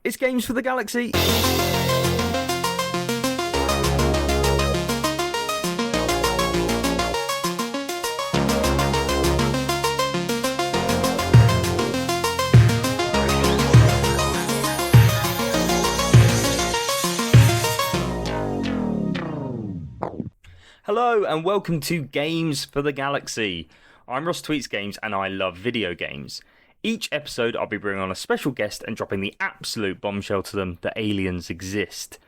It's Games for the Galaxy. Hello and welcome to Games for the Galaxy. I'm RossTweetsGames and I love video games. Each episode I'll be bringing on a special guest and dropping the absolute bombshell to them that aliens exist.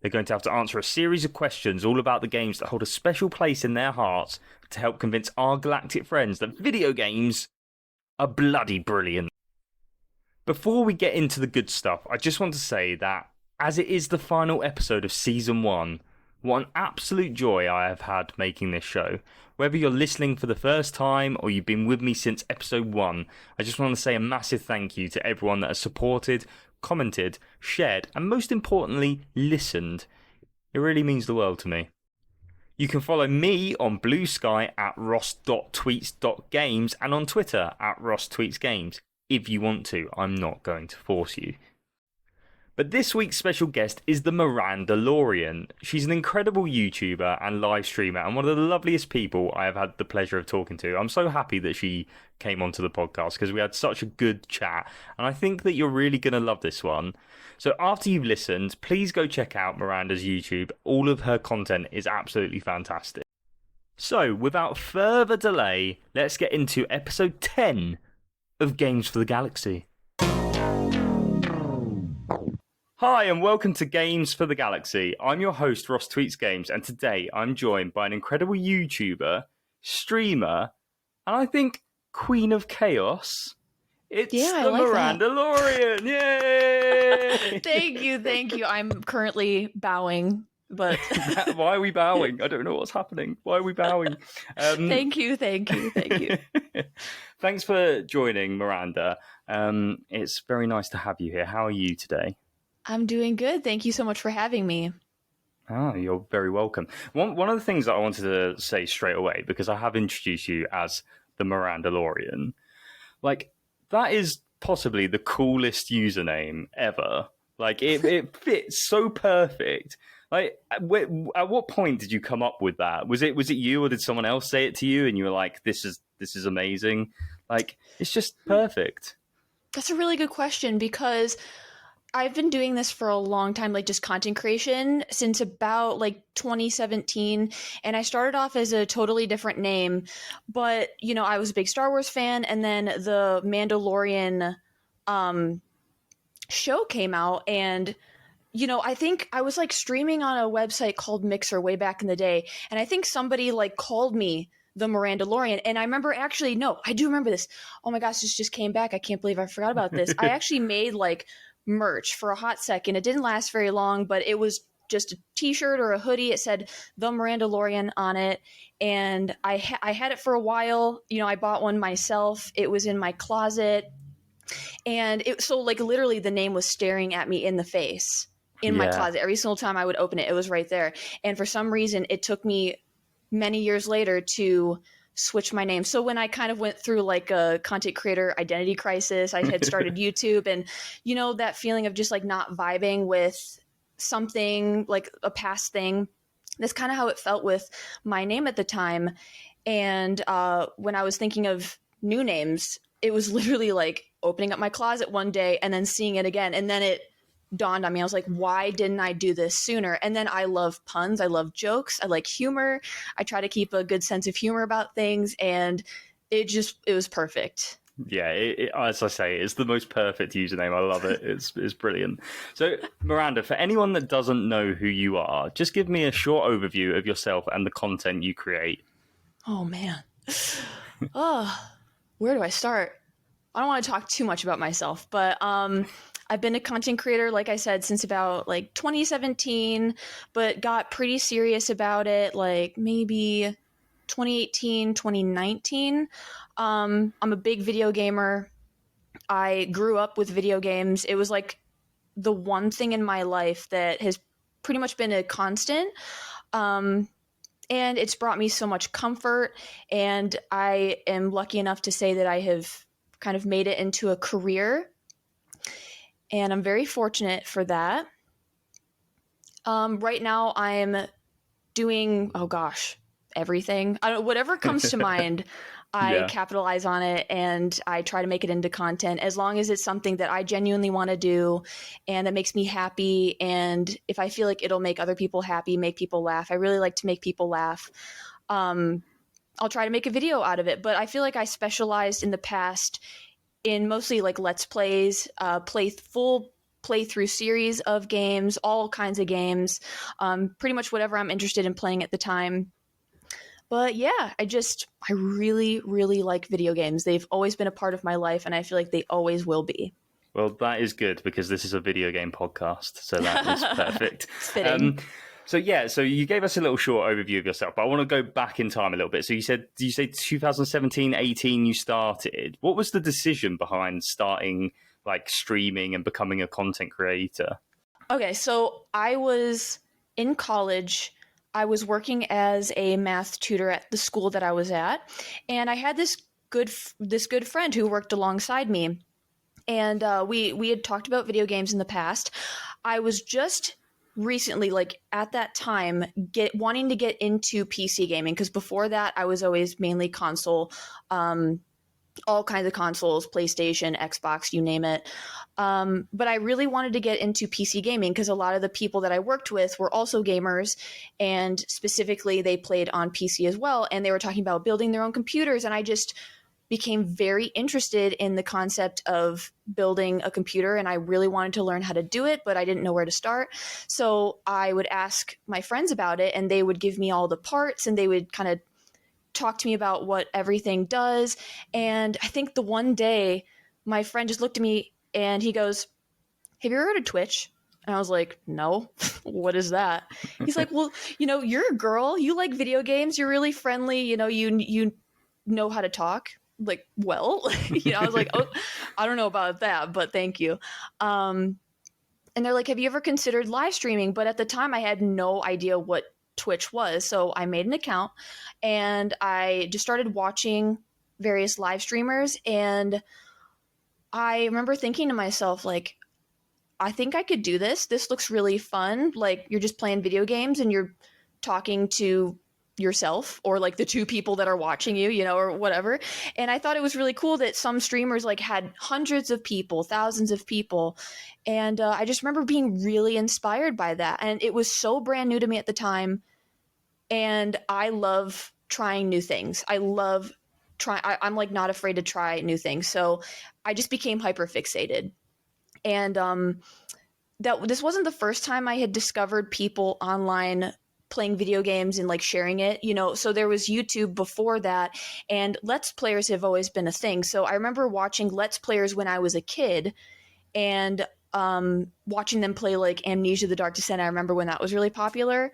They're going to have to answer a series of questions all about the games that hold a special place in their hearts to help convince our galactic friends that video games are bloody brilliant. Before we get into the good stuff, I just want to say that as it is the final episode of Season 1, what an absolute joy I have had making this show. Whether you're listening for the first time or you've been with me since episode 1, I just want to say a massive thank you to everyone that has supported, commented, shared, and most importantly, listened. It really means the world to me. You can follow me on Blue Sky at ross.tweets.games and on Twitter at RossTweetsGames if you want to. I'm not going to force you. But this week's special guest is the Mirandalorian. She's an incredible YouTuber and live streamer and one of the loveliest people I have had the pleasure of talking to. I'm so happy that she came onto the podcast because we had such a good chat and I think that you're really going to love this one. So after you've listened, please go check out Miranda's YouTube. All of her content is absolutely fantastic. So without further delay, let's get into episode 10 of Games for the Galaxy. Hi and welcome to Games for the Galaxy. I'm your host RossTweetsGames and today I'm joined by an incredible YouTuber, streamer, and I think Queen of Chaos. It's the like Mirandalorian. Yay! Thank you. I'm currently bowing, but why are we bowing? I don't know what's happening. Why are we bowing? Thank you. Thanks for joining, Miranda. It's very nice to have you here. How are you today? I'm doing good. Thank you so much for having me. Oh, you're very welcome. One of the things that I wanted to say straight away, because I have introduced you as the Mirandalorian, like, that is possibly the coolest username ever. Like, it fits so perfect. Like, at what point did you come up with that? Was it you, or did someone else say it to you, and you were like, "This is amazing"? Like, it's just perfect. That's a really good question because I've been doing this for a long time, like just content creation since about like 2017. And I started off as a totally different name, but you know, I was a big Star Wars fan. And then the Mandalorian show came out and, you know, I think I was like streaming on a website called Mixer way back in the day. And I think somebody like called me the Mirandalorian. And I remember I do remember this. Oh my gosh, this just came back. I can't believe I forgot about this. I actually made like merch for a hot second. It didn't last very long, but it was just a t-shirt or a hoodie. It said the Mirandalorian on it. And I had it for a while. You know, I bought one myself. It was in my closet. And so like literally the name was staring at me in the face in my closet. Every single time I would open it, it was right there. And for some reason, it took me many years later to switch my name. So when I kind of went through like a content creator identity crisis, I had started YouTube and, you know, that feeling of just like not vibing with something like a past thing. That's kind of how it felt with my name at the time. And when I was thinking of new names, it was literally like opening up my closet one day and then seeing it again. And then it dawned on me. I was like, why didn't I do this sooner? And then I love puns. I love jokes. I like humor. I try to keep a good sense of humor about things. And it was perfect. Yeah, as I say, it's the most perfect username. I love it. It's brilliant. So, Miranda, for anyone that doesn't know who you are, just give me a short overview of yourself and the content you create. Oh, man. Where do I start? I don't want to talk too much about myself, but I've been a content creator, like I said, since about like 2017, but got pretty serious about it like maybe 2018, 2019. I'm a big video gamer. I grew up with video games. It was like the one thing in my life that has pretty much been a constant. And it's brought me so much comfort. And I am lucky enough to say that I have kind of made it into a career. and I'm very fortunate for that. Right now I'm doing, oh gosh, everything. I don't, whatever comes to mind, I Yeah. capitalize on it and I try to make it into content as long as it's something that I genuinely want to do and that makes me happy. And if I feel like it'll make other people happy, make people laugh, I really like to make people laugh. I'll try to make a video out of it. But I feel like I specialized in the past in mostly like Let's Plays, full playthrough series of games, all kinds of games, pretty much whatever I'm interested in playing at the time. But yeah, I really, really like video games. They've always been a part of my life, and I feel like they always will be. Well, that is good because this is a video game podcast, so that is perfect. It's fitting. So you gave us a little short overview of yourself, but I want to go back in time a little bit. So you say 2017, 18 you started. What was the decision behind starting like streaming and becoming a content creator? Okay, so I was in college. I was working as a math tutor at the school that I was at, and I had this good friend who worked alongside me, and we had talked about video games in the past. I was just recently, like at that time, wanting to get into PC gaming because before that I was always mainly console. All kinds of consoles, PlayStation, Xbox, you name it. But I really wanted to get into PC gaming because a lot of the people that I worked with were also gamers, and specifically they played on PC as well. And they were talking about building their own computers. And I just became very interested in the concept of building a computer. And I really wanted to learn how to do it, but I didn't know where to start. So I would ask my friends about it, and they would give me all the parts, and they would kind of talk to me about what everything does. And I think the one day my friend just looked at me and he goes, "Have you ever heard of Twitch?" And I was like, "No." What is that? He's like, "Well, you're a girl, you like video games, you're really friendly, you know how to talk." Like, well, I was like, "Oh, I don't know about that, but thank you." And they're like, "Have you ever considered live streaming?" But at the time I had no idea what Twitch was. So I made an account and I just started watching various live streamers. And I remember thinking to myself, like, I think I could do this. This looks really fun. Like, you're just playing video games and you're talking to yourself or like the two people that are watching you, or whatever. And I thought it was really cool that some streamers like had hundreds of people, thousands of people. And I just remember being really inspired by that. And it was so brand new to me at the time. And I love trying new things. I love I'm like not afraid to try new things. So I just became hyper fixated. And this wasn't the first time I had discovered people online playing video games and like sharing it, so there was YouTube before that, and Let's Players have always been a thing. So I remember watching Let's Players when I was a kid and watching them play like Amnesia: The Dark Descent. I remember when that was really popular.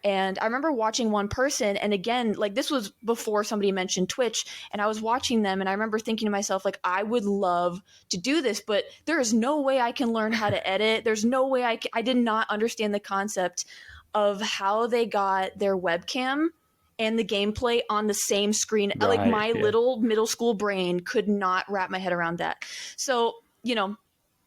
And I remember watching one person, and again, like this was before somebody mentioned Twitch, and I was watching them and I remember thinking to myself, like, I would love to do this, but there is no way I can learn how to edit. There's no way I did not understand the concept of how they got their webcam and the gameplay on the same screen. Right, like my little middle school brain could not wrap my head around that. So,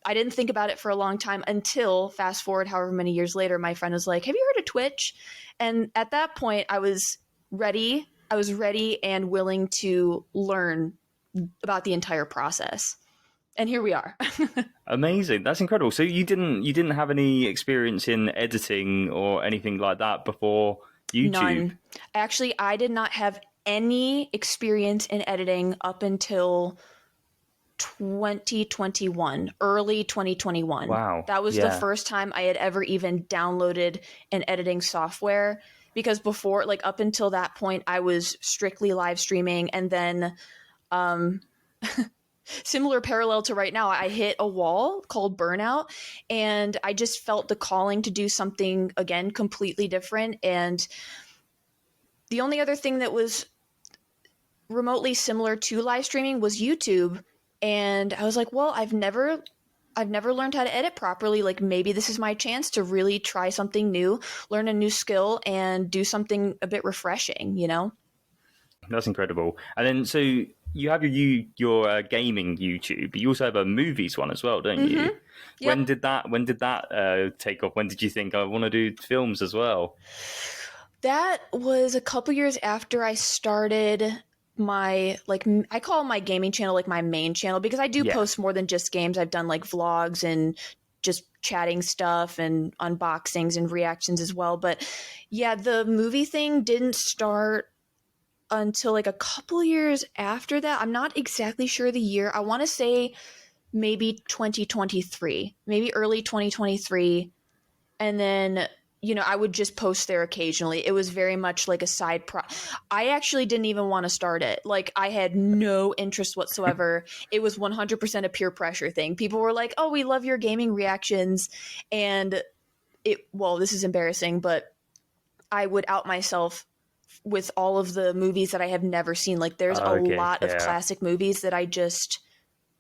I didn't think about it for a long time until fast forward however many years later, my friend was like, "Have you heard of Twitch?" And at that point I was ready. I was ready and willing to learn about the entire process. And here we are. Amazing. That's incredible. So you didn't have any experience in editing or anything like that before YouTube? None. Actually, I did not have any experience in editing up until 2021, early 2021. Wow. That was the first time I had ever even downloaded an editing software, because before, like up until that point, I was strictly live streaming. And then similar parallel to right now, I hit a wall called burnout, and I just felt the calling to do something again completely different. And the only other thing that was remotely similar to live streaming was YouTube. And I was like, well, I've never learned how to edit properly. Like, maybe this is my chance to really try something new, learn a new skill, and do something a bit refreshing, That's incredible. And then, so you have your gaming YouTube, but you also have a movies one as well, don't you? Yep. When did that take off? When did you think I want to do films as well? That was a couple years after I started my, like, I call my gaming channel like my main channel, because I do Yeah. post more than just games. I've done like vlogs and just chatting stuff and unboxings and reactions as well. But yeah, the movie thing didn't start until like a couple years after that. I'm not exactly sure the year. I want to say maybe 2023, maybe early 2023. And then, I would just post there occasionally. It was very much like a side I actually didn't even want to start it. Like, I had no interest whatsoever. It was 100% a peer pressure thing. People were like, "Oh, we love your gaming reactions." And this is embarrassing, but I would out myself with all of the movies that I have never seen. Like, there's a Okay, lot of classic movies that I just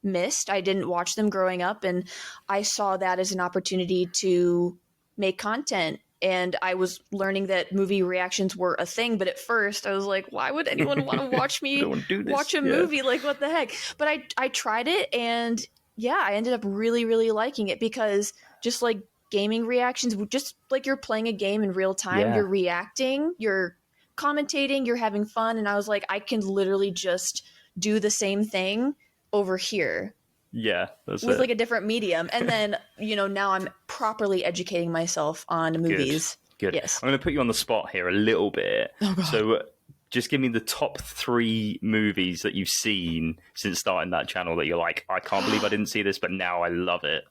missed. I didn't watch them growing up, and I saw that as an opportunity to make content. And I was learning that movie reactions were a thing, but at first I was like, why would anyone want to watch me watch a movie? Like, what the heck? But I tried it, and yeah, I ended up really, really liking it, because just like gaming reactions, just like you're playing a game in real time, you're reacting, you're commentating, you're having fun. And I was like, I can literally just do the same thing over here. Yeah, that's with it. like a different medium. And then, now I'm properly educating myself on movies. Good. Yes. I'm going to put you on the spot here a little bit. Oh, God. So just give me the top 3 movies that you've seen since starting that channel that you're like, I can't believe I didn't see this, but now I love it.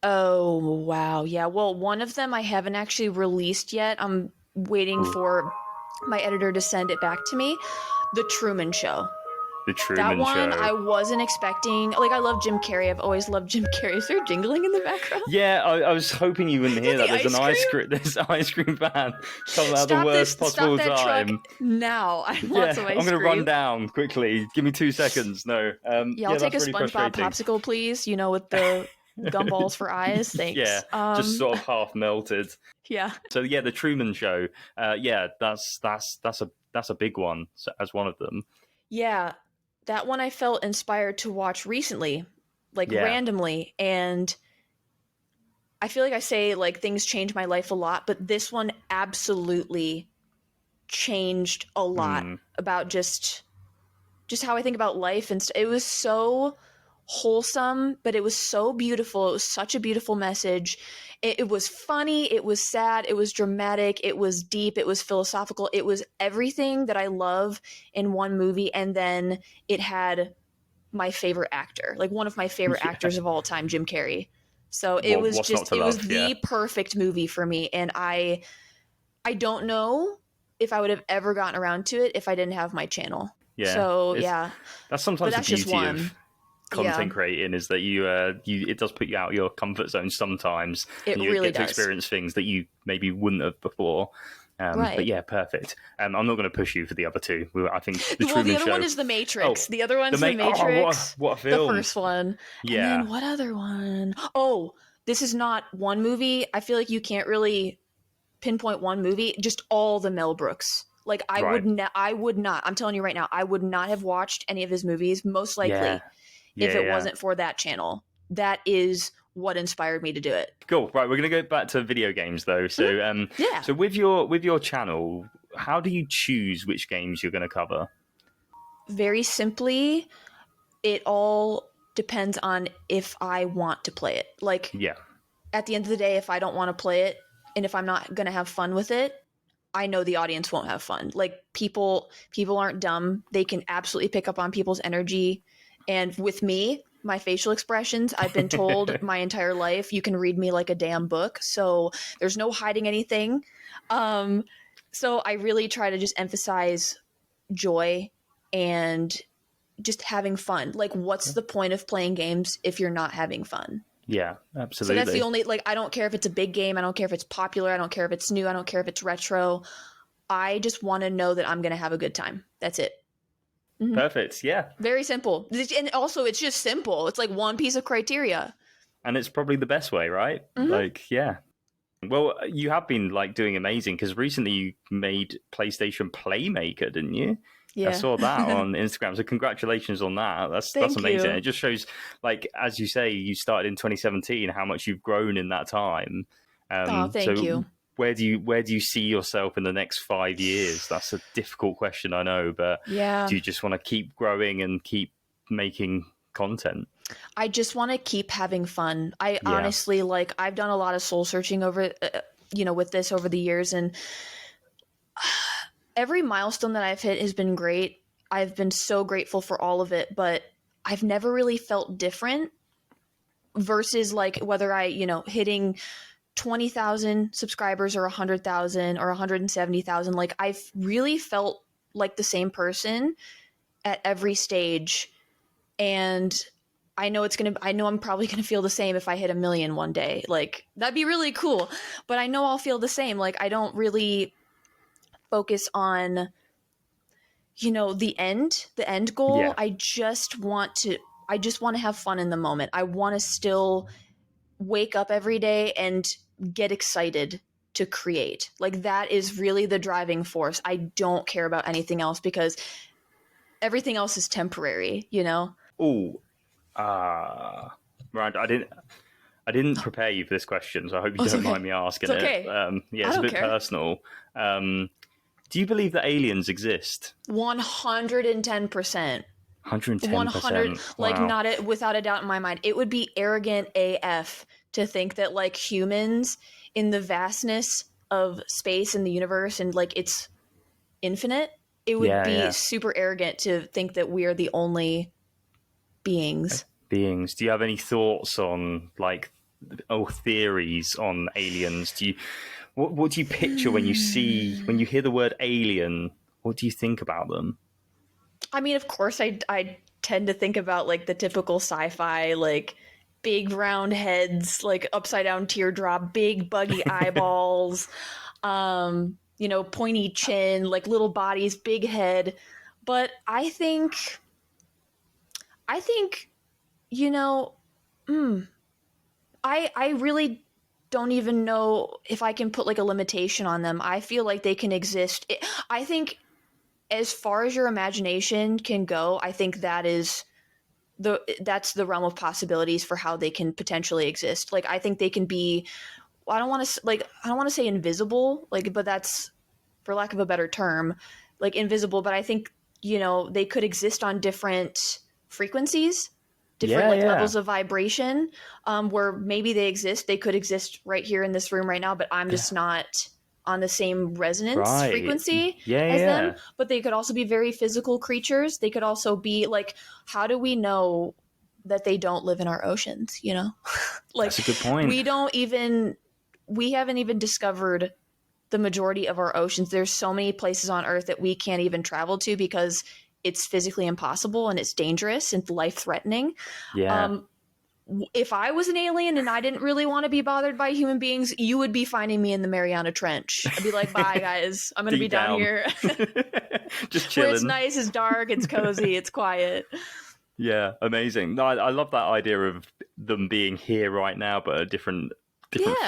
Oh, wow. Yeah. Well, one of them I haven't actually released yet. I'm waiting for my editor to send it back to me. The Truman Show. The Truman Show. That one I wasn't expecting. Like, I love Jim Carrey. I've always loved Jim Carrey. Is there jingling in the background? Yeah, I was hoping you wouldn't hear that. There's an ice cream van coming out the worst possible time. Truck now. I want some ice cream. I'm going to run down quickly. Give me 2 seconds. No. I'll take a SpongeBob popsicle, please. With the gumballs for eyes. Thanks. Yeah, just sort of half melted. Yeah. So yeah, the Truman Show. That's a big one as one of them. Yeah, that one I felt inspired to watch recently, randomly, and I feel like I say like things change my life a lot, but this one absolutely changed a lot about just how I think about life, and it was so wholesome, but it was so beautiful. It was such a beautiful message. It was funny, it was sad, it was dramatic, it was deep, it was philosophical. It was everything that I love in one movie, and then it had my favorite actor, like one of my favorite actors of all time, Jim Carrey. So it was the perfect movie for me, and I don't know if I would have ever gotten around to it if I didn't have my channel. Yeah. So that's sometimes the beauty of content creating, is that you it does put you out of your comfort zone sometimes. It and you really get to experience things that you maybe wouldn't have before. Right. But yeah, perfect. I'm not going to push you for the other 2. I think the Truman the other Show. one is The Matrix. The other one's The Matrix. Oh, what a film. The first one. Yeah. And then what other one? Oh, this is not one movie. I feel like you can't really pinpoint one movie. Just all the Mel Brooks. Like, I would not. I'm telling you right now, I would not have watched any of his movies, most likely, if it wasn't for that channel. That is what inspired me to do it. Cool. Right, we're going to go back to video games though. So so with your channel, how do you choose which games you're going to cover? Very simply, it all depends on if I want to play it. Like, at the end of the day, if I don't want to play it and if I'm not going to have fun with it, I know the audience won't have fun. Like, people aren't dumb. They can absolutely pick up on people's energy. And with me, my facial expressions, I've been told my entire life, you can read me like a damn book. So there's no hiding anything. So I really try to just emphasize joy and just having fun. Like, what's the point of playing games if you're not having fun? Yeah, absolutely. So that's the only, like, I don't care if it's a big game. I don't care if it's popular. I don't care if it's new. I don't care if it's retro. I just want to know that I'm going to have a good time. That's it. Mm-hmm. Perfect. Yeah. Very simple. And also, it's just simple. It's like one piece of criteria. And it's probably the best way, right? Mm-hmm. Like, yeah. Well, you have been like doing amazing, because recently you made PlayStation Playmaker, didn't you? I Yeah. saw that on Instagram. So congratulations on that. That's Thank amazing. you. It just shows, like, as you say, you started in 2017, how much you've grown in that time. Oh, thank So you. where do you see yourself in the next 5 years? That's a difficult question, I know, but Yeah. do you just want to keep growing and keep making content? I just want to keep having fun. I Yeah. honestly, like, I've done a lot of soul searching over, with this over the years, and every milestone that I've hit has been great. I've been so grateful for all of it, but I've never really felt different versus like whether hitting 20,000 subscribers or 100,000 or 170,000. Like, I've really felt like the same person at every stage. And I know I'm probably going to feel the same if I hit 1 million one day. Like, that'd be really cool. But I know I'll feel the same. Like, I don't really focus on, the end goal. Yeah. I just want to have fun in the moment. I want to still wake up every day and get excited to create. Like, that is really the driving force. I don't care about anything else because everything else is temporary, Oh, right. I didn't prepare you for this question, so I hope you don't mind me asking It's okay. it. Yeah, it's I a don't bit care. personal. Do you believe that aliens exist? 110%. 100, 110%. like, Wow. not it without a doubt in my mind. It would be arrogant AF to think that, like, humans in the vastness of space and the universe and, like, it's infinite, it would be Yeah. super arrogant to think that we are the only beings. Beings. Do you have any thoughts on, like, theories on aliens? What do you picture when you hear the word alien? What do you think about them? I mean, of course, I tend to think about, like, the typical sci-fi, like, big round heads, like upside down teardrop, big buggy eyeballs, pointy chin, like little bodies, big head. But I think, you know, I really don't even know if I can put like a limitation on them. I feel like they can exist. I think as far as your imagination can go, I think that's the realm of possibilities for how they can potentially exist. Like, I think they can be, I don't want to say invisible, like, but that's for lack of a better term, like invisible. But I think, they could exist on different frequencies, different like levels of vibration, where maybe they could exist right here in this room right now, but I'm just not on the same resonance frequency as them. But they could also be very physical creatures. They could also be like, how do we know that they don't live in our oceans? Like, that's a good point. We haven't even discovered the majority of our oceans. There's so many places on Earth that we can't even travel to because it's physically impossible and it's dangerous and life-threatening. If I was an alien and I didn't really want to be bothered by human beings, you would be finding me in the Mariana Trench. I'd be like, bye guys, I'm going to be down here. Just chilling. Where it's nice, it's dark, it's cozy, it's quiet. Yeah, amazing. No, I love that idea of them being here right now, but a different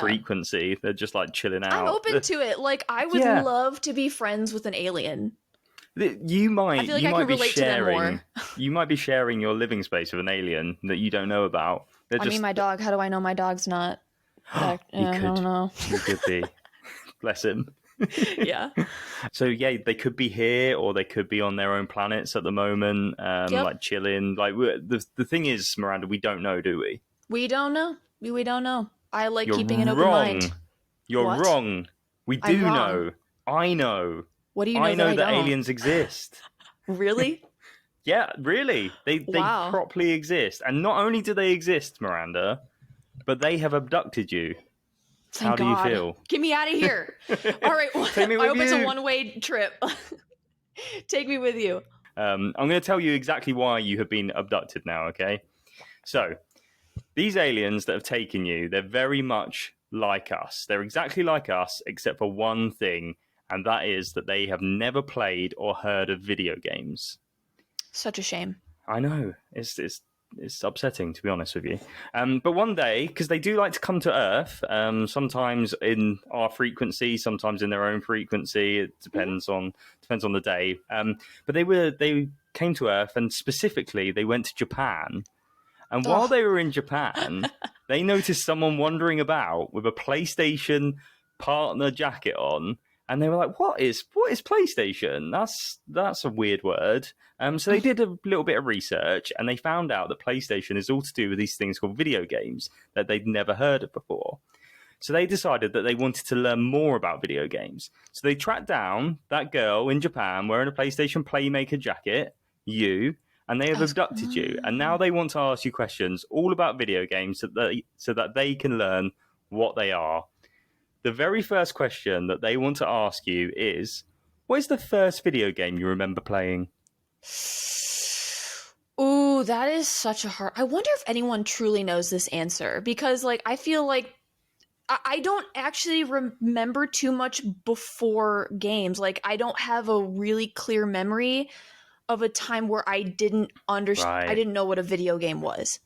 frequency. They're just like chilling out. I'm open to it. Like, I would love to be friends with an alien. You might. I feel like you I might can be relate sharing. to them more. You might be sharing your living space with an alien that you don't know about. I mean, my dog. How do I know my dog's not? I don't know. You could be. Bless him. Yeah. So yeah, they could be here, or they could be on their own planets at the moment, like chilling. Like, the thing is, Miranda, we don't know, do we? We don't know. We don't know. I like You're keeping an open mind. You're wrong. We do know. I know. What do you know? I know that aliens exist. Really? Yeah, really. They properly exist. And not only do they exist, Miranda, but they have abducted you. Thank God. How do you feel? Get me out of here. All right. Take me with I hope you. it's a one-way trip. Take me with you. I'm going to tell you exactly why you have been abducted now, okay? So, these aliens that have taken you, they're very much like us. They're exactly like us, except for one thing, and that is that they have never played or heard of video games. Such a shame. I know. It's it's upsetting, to be honest with you. But one day, because they do like to come to Earth, sometimes in our frequency, sometimes in their own frequency. It depends on the day. But they came to Earth, and specifically they went to Japan. And while they were in Japan, they noticed someone wandering about with a PlayStation partner jacket on. And they were like, what is PlayStation? That's a weird word. So they did a little bit of research, and they found out that PlayStation is all to do with these things called video games that they'd never heard of before. So they decided that they wanted to learn more about video games. So they tracked down that girl in Japan wearing a PlayStation Playmaker jacket, and they have abducted you. And now they want to ask you questions all about video games so that they can learn what they are. The very first question that they want to ask you is, what is the first video game you remember playing? Ooh, that is such a hard... I wonder if anyone truly knows this answer, because like I feel like I don't actually remember too much before games. Like I don't have a really clear memory of a time where I didn't understand. I didn't know what a video game was.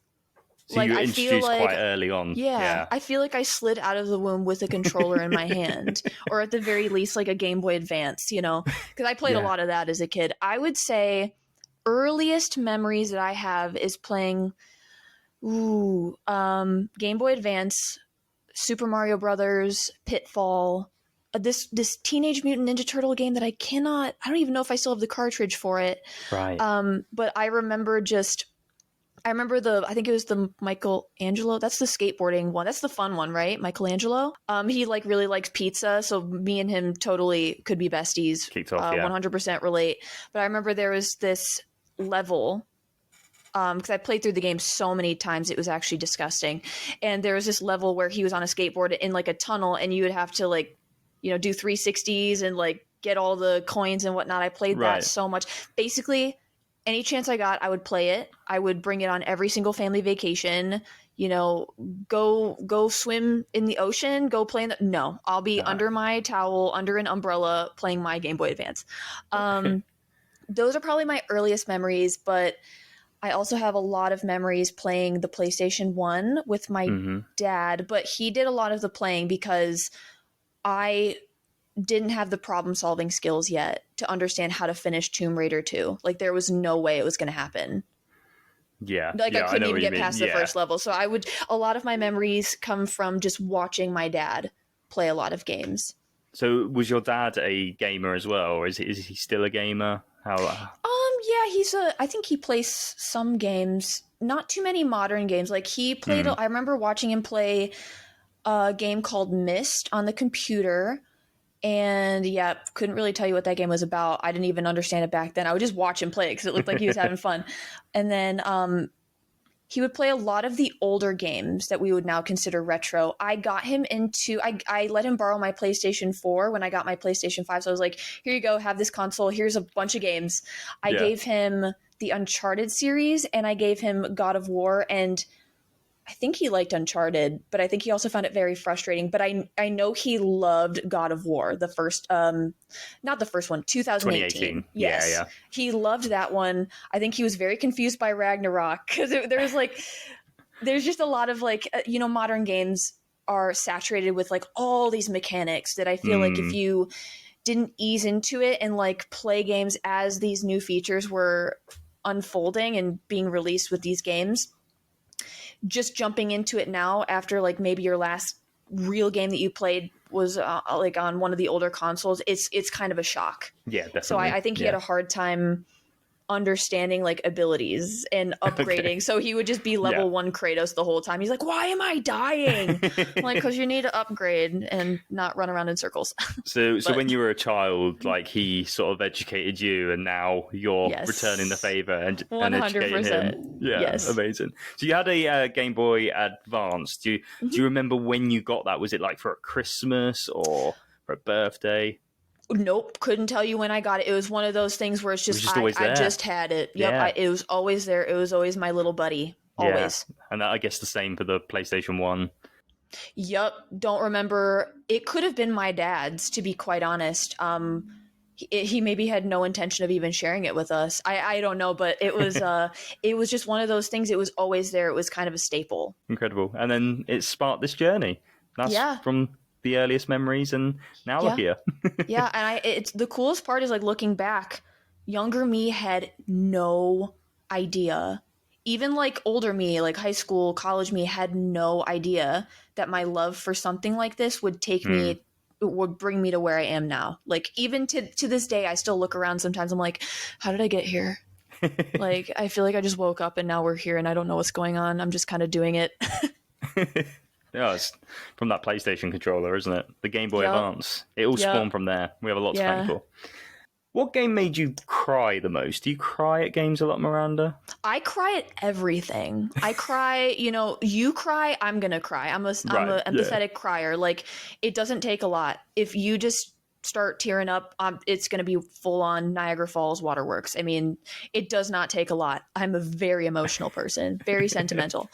So you were introduced quite early on. Yeah, I feel like I slid out of the womb with a controller in my hand, or at the very least, like a Game Boy Advance, because I played a lot of that as a kid. I would say earliest memories that I have is playing Game Boy Advance, Super Mario Brothers, Pitfall, this Teenage Mutant Ninja Turtle game that I don't even know if I still have the cartridge for it. Right. But I remember I think it was the Michelangelo. That's the skateboarding one. That's the fun one, right? Michelangelo. He like really likes pizza, so me and him totally could be besties. Kicked off, 100% relate. But I remember there was this level, because I played through the game so many times, it was actually disgusting. And there was this level where he was on a skateboard in like a tunnel, and you would have to like, do 360s and like get all the coins and whatnot. I played that so much. Basically, any chance I got, I would play it. I would bring it on every single family vacation. Go swim in the ocean. Go play in the... No, I'll be under my towel, under an umbrella, playing my Game Boy Advance. Those are probably my earliest memories, but I also have a lot of memories playing the PlayStation 1 with my dad. But he did a lot of the playing because I didn't have the problem solving skills yet to understand how to finish Tomb Raider 2. Like there was no way it was going to happen. Yeah. Like I couldn't even get past the first level. So a lot of my memories come from just watching my dad play a lot of games. So was your dad a gamer as well? Or is he still a gamer? Yeah, I think he plays some games, not too many modern games. Like he played, I remember watching him play a game called Myst on the computer. And yeah, couldn't really tell you what that game was about. I didn't even understand it back then. I would just watch him play it because it looked like he was having fun. And then he would play a lot of the older games that we would now consider retro. I got him into... I let him borrow my PlayStation 4 when I got my PlayStation 5. So I was like, here you go, have this console. Here's a bunch of games. I gave him the Uncharted series, and I gave him God of War, and I think he liked Uncharted, but I think he also found it very frustrating. But I know he loved God of War, the first, not the first one, 2018. Yes. Yeah. He loved that one. I think he was very confused by Ragnarok because there's just a lot of like, modern games are saturated with like all these mechanics that I feel like if you didn't ease into it and like play games as these new features were unfolding and being released with these games, just jumping into it now after like maybe your last real game that you played was like on one of the older consoles, it's kind of a shock. Yeah, definitely. So I think he had a hard time understanding like abilities and upgrading. Okay. So he would just be level 1 Kratos the whole time. He's like, why am I dying? I'm like, because you need to upgrade and not run around in circles. So when you were a child, like he sort of educated you, and now you're returning the favor and educating him. Yeah, yes. Amazing. So you had a Game Boy Advance. Do you remember when you got that? Was it like for a Christmas or for a birthday? Nope, couldn't tell you when I got it. It was one of those things where it's just I just had it. Yep, it was always there. It was always my little buddy. Always. Yeah. And I guess the same for the PlayStation 1. Yep, don't remember. It could have been my dad's, to be quite honest. he maybe had no intention of even sharing it with us. I don't know, but it was just one of those things. It was always there. It was kind of a staple. Incredible. And then it sparked this journey. That's from the earliest memories, and now we're here. Yeah, and it's the coolest part is like looking back, younger me had no idea. Even like older me, like high school, college me, had no idea that my love for something like this would would bring me to where I am now. Like even to this day, I still look around sometimes. I'm like, how did I get here? Like, I feel like I just woke up and now we're here and I don't know what's going on. I'm just kind of doing it. Yeah, it's from that PlayStation controller, isn't it? The Game Boy Advance. It all spawned from there. We have a lot to thank for. What game made you cry the most? Do you cry at games a lot, Miranda? I cry at everything. I cry, you cry, I'm going to cry. I'm an empathetic crier. Like, it doesn't take a lot. If you just start tearing up, it's going to be full on Niagara Falls waterworks. I mean, it does not take a lot. I'm a very emotional person, very sentimental.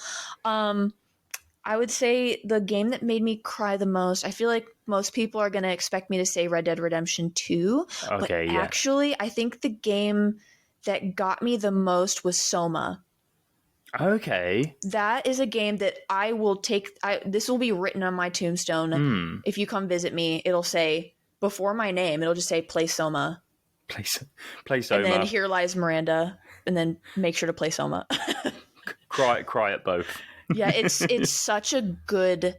I would say the game that made me cry the most, I feel like most people are going to expect me to say Red Dead Redemption 2. Okay, but actually, I think the game that got me the most was Soma. Okay. That is a game that I will take. This will be written on my tombstone. If you come visit me, it'll say, before my name, it'll just say, play Soma. Play Soma. And then here lies Miranda. And then make sure to play Soma. Cry at both. Yeah, it's such a good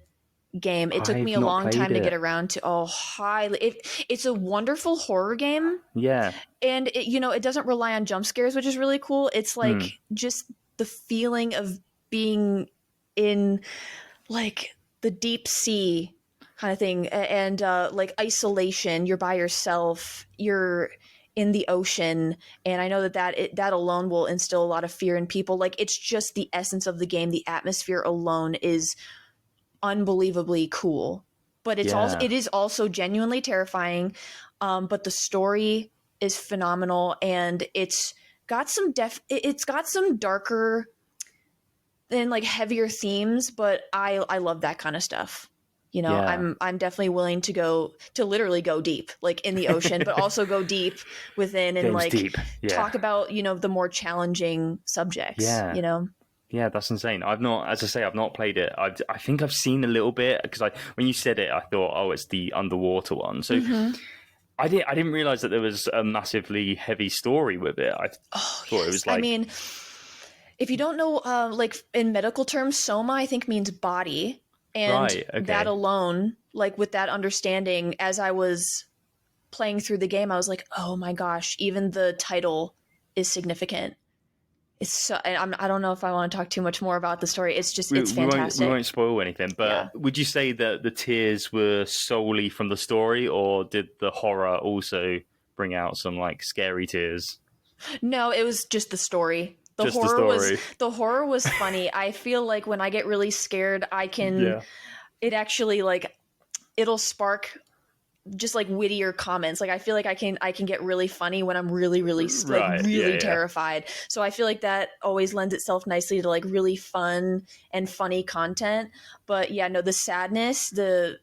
game. It took me a long time to get around to. It's a wonderful horror game. Yeah. And it doesn't rely on jump scares, which is really cool. It's like just the feeling of being in like the deep sea kind of thing, and like isolation. You're by yourself. You're in the ocean, and I know that alone will instill a lot of fear in people. Like, it's just the essence of the game. The atmosphere alone is unbelievably cool, but it is also genuinely terrifying. But the story is phenomenal, and it's got some darker and like heavier themes, but I love that kind of stuff. I'm definitely willing to literally go deep, like in the ocean, but also go deep within and talk about, the more challenging subjects, Yeah, that's insane. I've not played it. I think I've seen a little bit, because when you said it, I thought, it's the underwater one. So I didn't realize that there was a massively heavy story with it. I thought it was like, I mean, if you don't know, like in medical terms, soma, I think means body. And that alone, like with that understanding, as I was playing through the game, I was like, oh my gosh, even the title is significant. It's so, I don't know if I want to talk too much more about the story. It's just, it's fantastic. We won't spoil anything, but would you say that the tears were solely from the story, or did the horror also bring out some like scary tears? No, it was just the story. The horror was funny. I feel like when I get really scared, I can, it actually like, it'll spark just like wittier comments. Like I feel like I can get really funny when I'm really terrified. So I feel like that always lends itself nicely to like really fun and funny content. But the sadness, the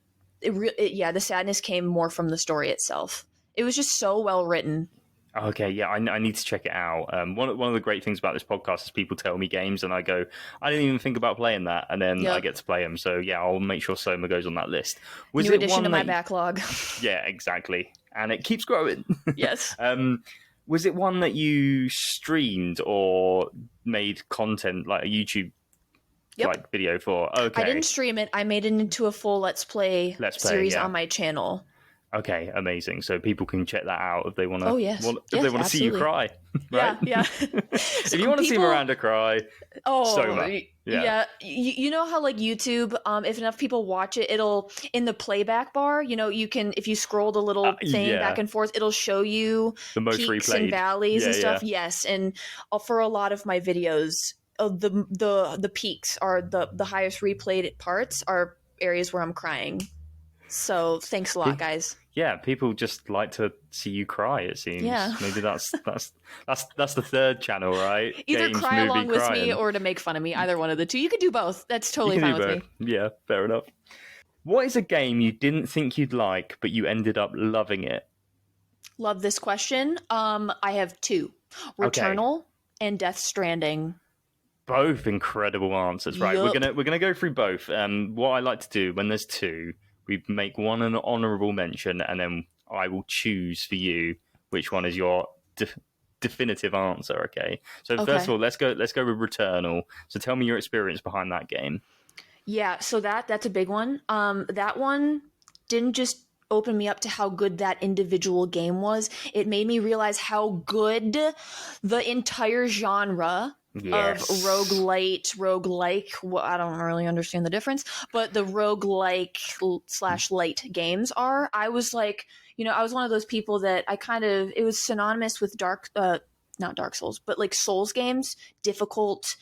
sadness came more from the story itself. It was just so well written. Okay, yeah, I need to check it out. One of the great things about this podcast is people tell me games, and I go, I didn't even think about playing that, and then I get to play them. So I'll make sure Soma goes on that list. New addition to my backlog. Yeah, exactly, and it keeps growing. Yes. Was it one that you streamed or made content like a YouTube like video for? Okay, I didn't stream it. I made it into a full Let's Play series on my channel. Okay, amazing. So people can check that out if they want to. Oh yes, if they want to see you cry, right? Yeah. If you want to see Miranda cry, Soma. Yeah. You know how like YouTube, if enough people watch it, it'll in the playback bar. You can, if you scroll the little thing back and forth, it'll show you the most peaks replayed and valleys and stuff. Yes, and for a lot of my videos, the peaks are the highest replayed parts are areas where I'm crying. So thanks a lot, guys. Yeah, people just like to see you cry, it seems. Yeah. Maybe that's the third channel, right? Either Games, cry along with crying. me or to make fun of me. Either one of the two. You could do both. That's totally fine with me. Yeah, fair enough. What is a game you didn't think you'd like, but you ended up loving it? Love this question. I have two: Okay. Returnal and Death Stranding. Both incredible answers. Right, we're Yup. gonna go through both. What I like to do when there's two, we make one an honourable mention, and then I will choose for you which one is your definitive answer. Okay. So first of Okay. all, let's go with Returnal. So tell me your experience behind that game. Yeah, so that's a big one. That one didn't just open me up to how good that individual game was. It made me realize how good the entire genre of Yes. roguelike, well, I don't really understand the difference, but the roguelike slash light games are. I was like, I was one of those people that it was synonymous with not Dark Souls, but like Souls games, difficult,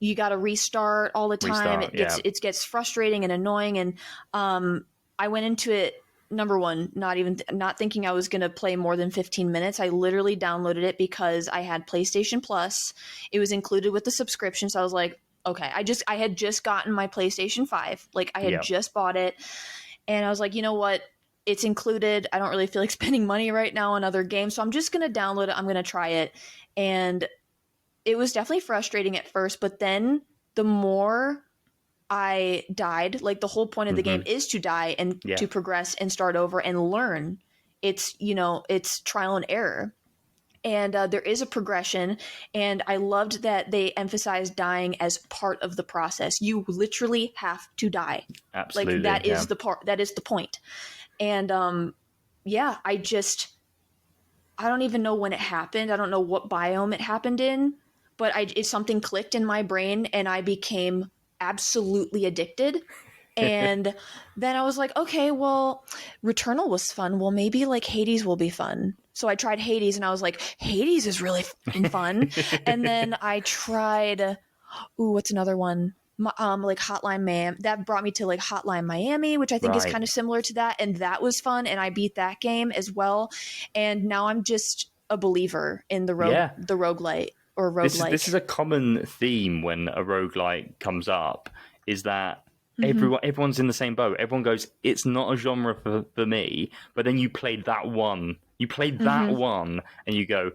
you got to restart all the time. Restart. Yeah. It gets frustrating and annoying. And I went into it, number one, not thinking I was going to play more than 15 minutes. I literally downloaded it because I had PlayStation Plus. It was included with the subscription, so I was like, okay. I had just gotten my PlayStation 5. Like, I had Yeah. just bought it, and I was like, you know what? It's included. I don't really feel like spending money right now on other games, so I'm just going to download it. I'm going to try it. And it was definitely frustrating at first, but then the more I died, like the whole point of the game is to die and Yeah. to progress and start over and learn. It's trial and error. And there is a progression, and I loved that they emphasized dying as part of the process. You literally have to die. Absolutely. Like that Yeah. is the part. That is the point. And yeah, I don't even know when it happened. I don't know what biome it happened in, but something clicked in my brain and I became absolutely addicted. And then I was like, okay, well, Returnal was fun. Well, maybe like Hades will be fun. So I tried Hades and I was like, Hades is really fucking fun. And then I tried, what's another one? Like Hotline Miami. That brought me to like Hotline Miami, which I think is Right. kind of similar to that, and that was fun. And I beat that game as well. And now I'm just a believer in the Yeah. roguelite or roguelike. This is a common theme when a roguelike comes up, is that Mm-hmm. everyone's in the same boat. Everyone goes, it's not a genre for me, but then you played that one. You played that Mm-hmm. one and you go,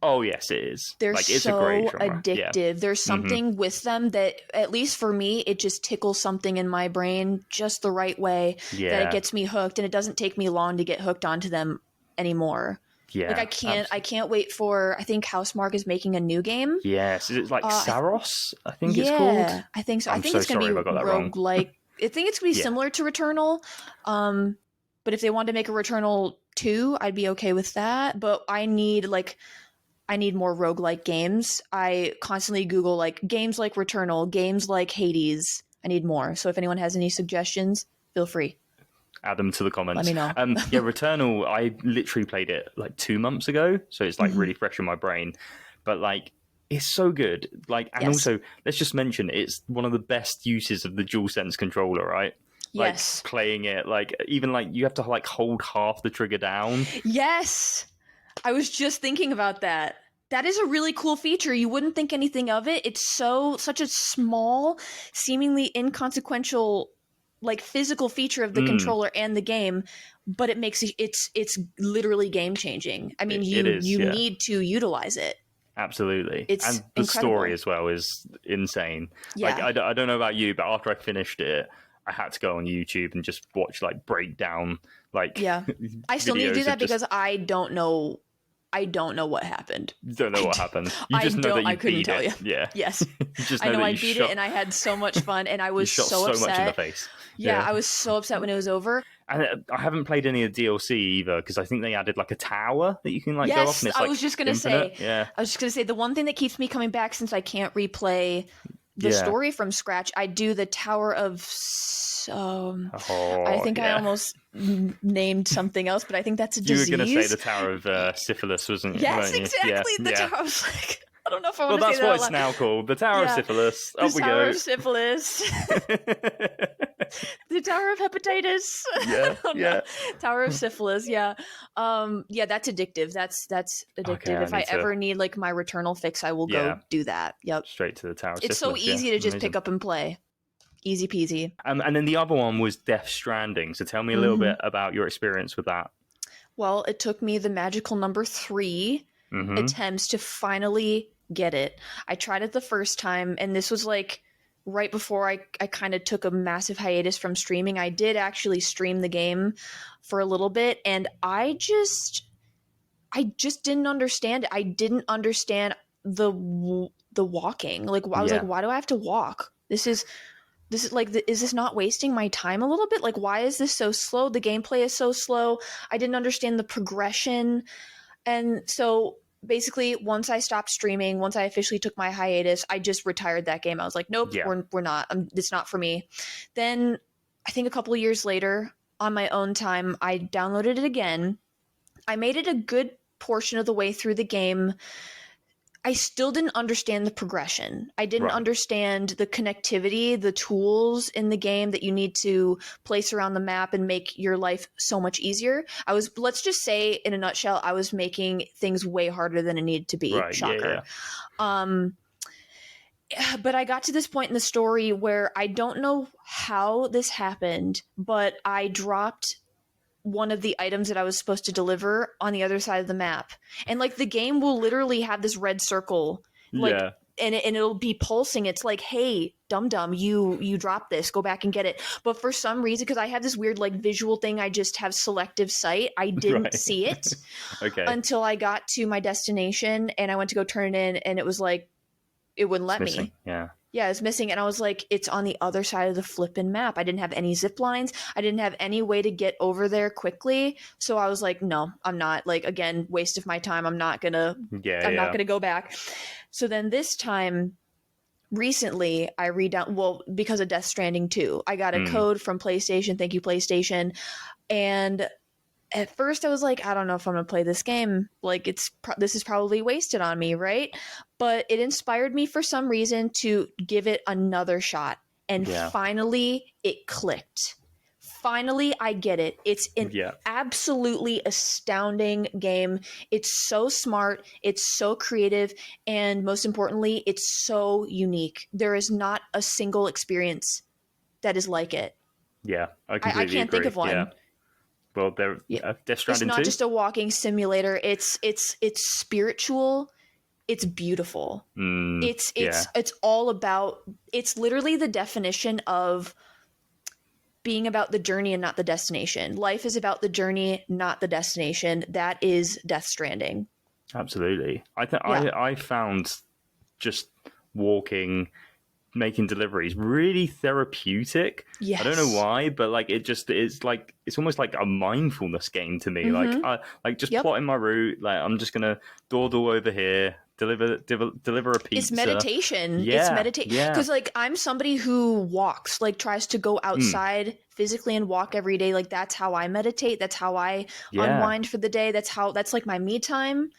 oh yes, it is. They're Like, it's a great so genre. Yeah. addictive. There's something with them that, at least for me, it just tickles something in my brain just the right way that it Yeah. gets me hooked, and it doesn't take me long to get hooked onto them anymore. Yeah. Like I can't wait for, I think Housemarque is making a new game. Yes. Is it like Saros? I think it's called. Yeah, I think so. I I'm think so it's going to sorry be if I got that wrong. roguelike. I think it's going to be Yeah. similar to Returnal. But if they wanted to make a Returnal 2, I'd be okay with that. But I need more roguelike games. I constantly Google like games like Returnal, games like Hades. I need more. So if anyone has any suggestions, feel free. Add them to the comments. Let me know. Yeah, Returnal, I literally played it like 2 months ago, so it's like really fresh in my brain. But like, it's so good. Like, and Yes. also, let's just mention it's one of the best uses of the DualSense controller, right? Like, Yes. playing it, like even like you have to like hold half the trigger down. Yes. I was just thinking about that. That is a really cool feature. You wouldn't think anything of it. It's such a small, seemingly inconsequential, like physical feature of the controller and the game, but it makes it's literally game changing. I mean, It is, you yeah. need to utilize it. Absolutely. It's and the incredible. story as well is insane. Yeah. Like, I don't know about you, but after I finished it, I had to go on YouTube and just watch like breakdown, like Yeah. I still need to do videos that of just- because I don't know what happened. don't know what happened. You I just know that I you couldn't beat tell it. you. Yeah. Yes. You just I know that I you beat shot, it and I had so much fun and I you was shot so upset. much in the face. Yeah, I was so upset when it was over. And I haven't played any of the DLC either because I think they added like a tower that you can like go off. Yes, And it's, I like, was just gonna infinite. say. Yeah. I was just gonna say the one thing that keeps me coming back, since I can't replay the story from scratch, I do the Tower of. Oh, I think I yeah. almost named something else, but I think that's a You disease. were going to say the Tower of Syphilis, wasn't you? Yes, weren't you? exactly. Yeah. The yeah. Tower. I was like, I don't know if I Well, want to that's say that what out it's loud. now called. The Tower of Yeah. Syphilis. The Up we Tower go. of Syphilis. The Tower of Hepatitis. Yeah, Oh, no. yeah. Tower of Syphilis. Yeah. Yeah, that's addictive. That's addictive. Okay, I if I need to- ever need like my Returnal fix, I will Yeah. go do that. Yep. Straight to the Tower of It's so Syphilis. easy yeah. to just Amazing. pick up and play. Easy peasy. And then the other one was Death Stranding. So tell me a little bit about your experience with that. Well, it took me the magical number 3 Mm-hmm. attempts to finally get it. I tried it the first time, and this was like right before I kind of took a massive hiatus from streaming. I did actually stream the game for a little bit, and I just didn't understand it. I didn't understand the walking. Like I was like, Yeah. why do I have to walk? This is like, is this not wasting my time a little bit? Like, why is this so slow? The gameplay is so slow. I didn't understand the progression. And so basically, once I stopped streaming, once I officially took my hiatus, I just retired that game. I was like, nope, Yeah. we're not. It's not for me. Then I think a couple of years later, on my own time, I downloaded it again. I made it a good portion of the way through the game. I still didn't understand the progression. I didn't Right. understand the connectivity, the tools in the game that you need to place around the map and make your life so much easier. Let's just say, in a nutshell, I was making things way harder than it needed to be. Right. Yeah. Shocker. Yeah. Um, but I got to this point in the story where I don't know how this happened, but I dropped one of the items that I was supposed to deliver on the other side of the map. And like the game will literally have this red circle, like, Yeah. and it'll be pulsing. It's like, hey, dum dum, you dropped this, go back and get it. But for some reason, because I have this weird like visual thing, I just have selective sight. I didn't Right. see it Okay. until I got to my destination and I went to go turn it in, and it was like, it wouldn't let Missing. me. Yeah. Yeah, it's missing. And I was like, it's on the other side of the flippin' map. I didn't have any zip lines. I didn't have any way to get over there quickly. So I was like, no, I'm not. Like, again, waste of my time. I'm not Yeah. gonna go back. So then this time, recently, because of Death Stranding 2, I got a code from PlayStation. Thank you, PlayStation. And at first I was like, I don't know if I'm gonna play this game. Like, this is probably wasted on me, right? But it inspired me for some reason to give it another shot, and Yeah. finally it clicked. Finally, I get it. It's an Yeah. absolutely astounding game. It's so smart, it's so creative, and most importantly, it's so unique. There is not a single experience that is like it. Yeah. I I completely can't agree. think of one. Yeah. Well, there. Yeah. Death It's Stranding not 2. just a walking simulator. It's spiritual. It's beautiful. Yeah. It's all about. It's literally the definition of being about the journey and not the destination. Life is about the journey, not the destination. That is Death Stranding. Absolutely. Yeah. I found just walking, making deliveries really therapeutic. Yes. I don't know why, but like it just is like it's almost like a mindfulness game to me. Mhm. Like just Yep. plotting my route. Like I'm just gonna dawdle over here, deliver a pizza. It's meditation. Yeah, It's meditation. yeah. Because like I'm somebody who walks, like tries to go outside physically and walk every day. Like that's how I meditate. That's how I Yeah. unwind for the day. That's like my me time.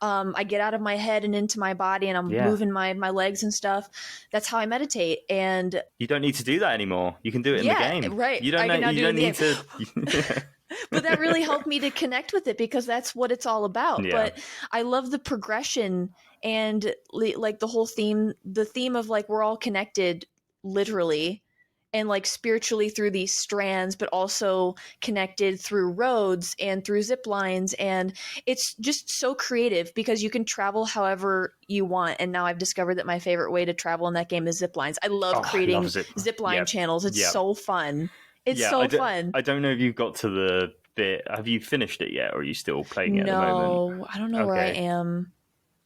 I get out of my head and into my body, and I'm Yeah. moving my legs and stuff. That's how I meditate. And You don't need to do that anymore. You can do it in Yeah, the game. right. You don't I can know. now You do it don't in need the to. but that really helped me to connect with it, because that's what it's all about. Yeah. But I love the progression and like the theme of like we're all connected literally and like spiritually through these strands, but also connected through roads and through zip lines. And it's just so creative because you can travel however you want. And now I've discovered that my favorite way to travel in that game is zip lines. I love Oh, I creating love zip line Yep. channels. It's Yep. so fun. It's Yeah, so fun. I don't know if you've got to the bit. Have you finished it yet, or are you still playing it at the moment? No, I don't know where I Okay. am.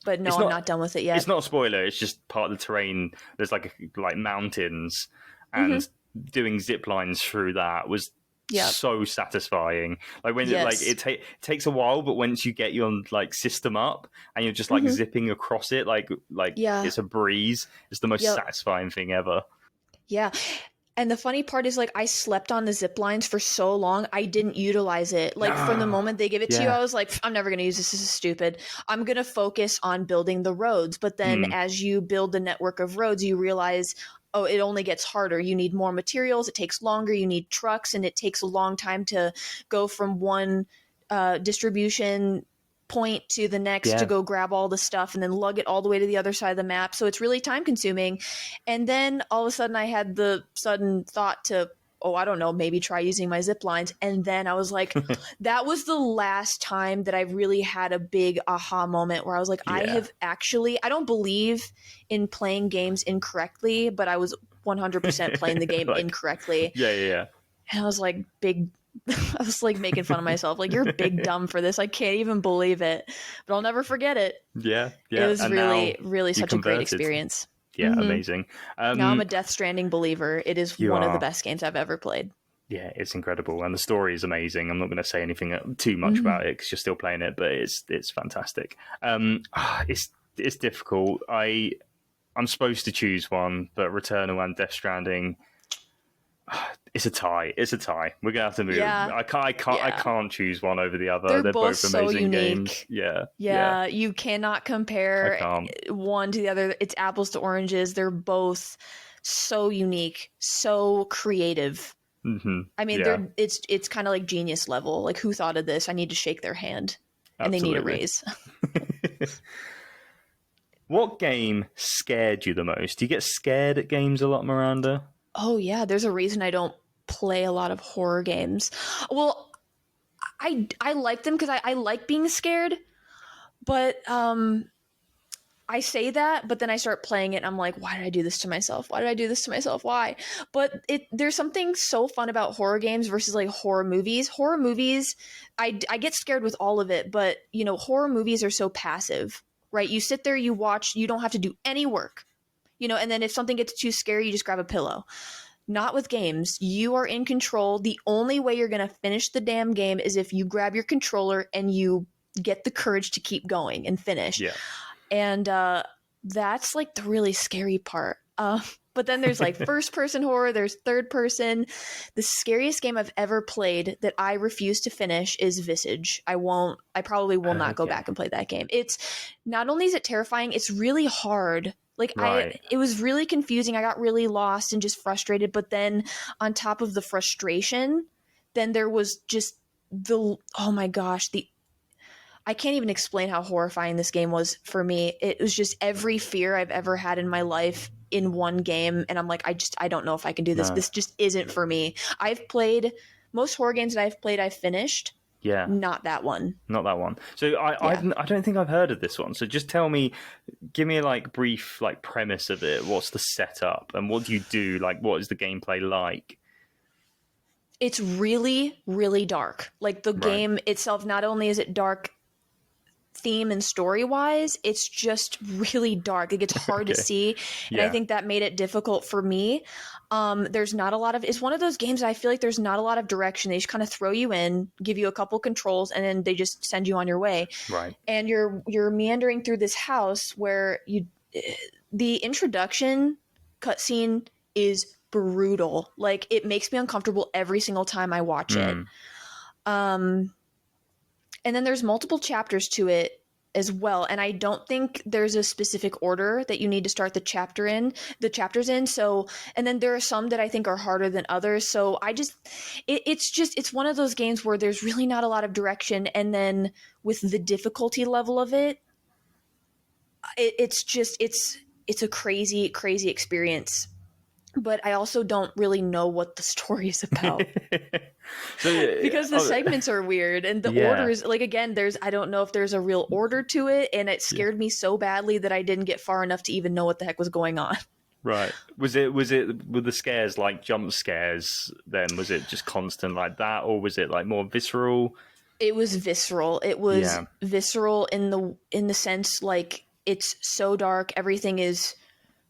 But no, It's I'm not- not done with it yet. It's not a spoiler. It's just part of the terrain. There's like mountains, and doing zip lines through that was Yep. so satisfying. Like when Yes. it takes a while, but once you get your like system up and you're just like zipping across it, like Yeah. it's a breeze. It's the most Yep. satisfying thing ever. Yeah. And the funny part is, like, I slept on the zip lines for so long, I didn't utilize it. Like, from the moment they give it to you, Yeah. I was like, I'm never going to use this. This is stupid. I'm going to focus on building the roads. But then as you build the network of roads, you realize, oh, it only gets harder. You need more materials. It takes longer. You need trucks. And it takes a long time to go from one distribution point to the next Yeah. to go grab all the stuff and then lug it all the way to the other side of the map. So it's really time consuming. And then all of a sudden I had the sudden thought to oh, I don't know, maybe try using my zip lines. And then I was like, that was the last time that I really had a big aha moment where I was like, I have actually, I don't believe in playing games incorrectly, but I was 100% playing the game incorrectly. Yeah. And I was like, I was like making fun of myself. Like, you're big dumb for this. I can't even believe it. But I'll never forget it. Yeah. It was And really such a great experience. Yeah, amazing. Now I'm a Death Stranding believer. It is one of the best games I've ever played. Yeah, it's incredible. And the story is amazing. I'm not going to say anything too much about it because you're still playing it, but it's fantastic. It's difficult. I'm supposed to choose one, but Returnal and Death Stranding... It's a tie. We're gonna have to move. Yeah. I can't choose one over the other. They're both amazing so unique. games. Yeah. You cannot compare one to the other. It's apples to oranges. They're both so unique, so creative. I mean, it's kind of like genius level. Like, who thought of this? I need to shake their hand, and they need a raise. What game scared you the most? Do you get scared at games a lot, Miranda? Oh, yeah. There's a reason I don't play a lot of horror games. Well, I like them because I like being scared, but I say that, but then I start playing it and I'm like, why did I do this to myself? Why? But there's something so fun about horror games versus like horror movies. Horror movies, I get scared with all of it, but you know, horror movies are so passive, right? You sit there, you watch, you don't have to do any work. You know, and then if something gets too scary, you just grab a pillow. Not with games. You are in control. The only way you're going to finish the damn game is if you grab your controller and you get the courage to keep going and finish. Yeah. And that's like the really scary part. But then there's like first person horror, there's third person. The scariest game I've ever played that I refuse to finish is Visage. I probably will not go back and play that game. It's not only is it terrifying, it's really hard. Like it was really confusing. I got really lost and just frustrated. But then on top of the frustration, then there was just oh my gosh, I can't even explain how horrifying this game was for me. It was just every fear I've ever had in my life in one game. And I'm like, I don't know if I can do this. No. This just isn't for me. I've played most horror games that I've played, I've finished. Yeah. Not that one. So I don't think I've heard of this one. So just give me a like brief like premise of it. What's the setup and what do you do? Like, what is the gameplay like? It's really, really dark. Like the game itself, not only is it dark theme and story wise, it's just really dark. It gets hard to see. And I think that made it difficult for me. There's not a lot of, it's one of those games that I feel like there's not a lot of direction. They just kind of throw you in, give you a couple controls, and then they just send you on your way. Right. And you're meandering through this house where the introduction cutscene is brutal. Like, it makes me uncomfortable every single time I watch it. And then there's multiple chapters to it as well. And I don't think there's a specific order that you need to start the chapters in. So, and then there are some that I think are harder than others. So it's one of those games where there's really not a lot of direction. And then with the difficulty level of it, it's a crazy, crazy experience. But I also don't really know what the story is about. Because the segments are weird and the order is like, again, I don't know if there's a real order to it. And it scared me so badly that I didn't get far enough to even know what the heck was going on. Right. Were the scares like jump scares then? Was it just constant like that? Or was it like more visceral? It was visceral. It was visceral in the sense like it's so dark. Everything is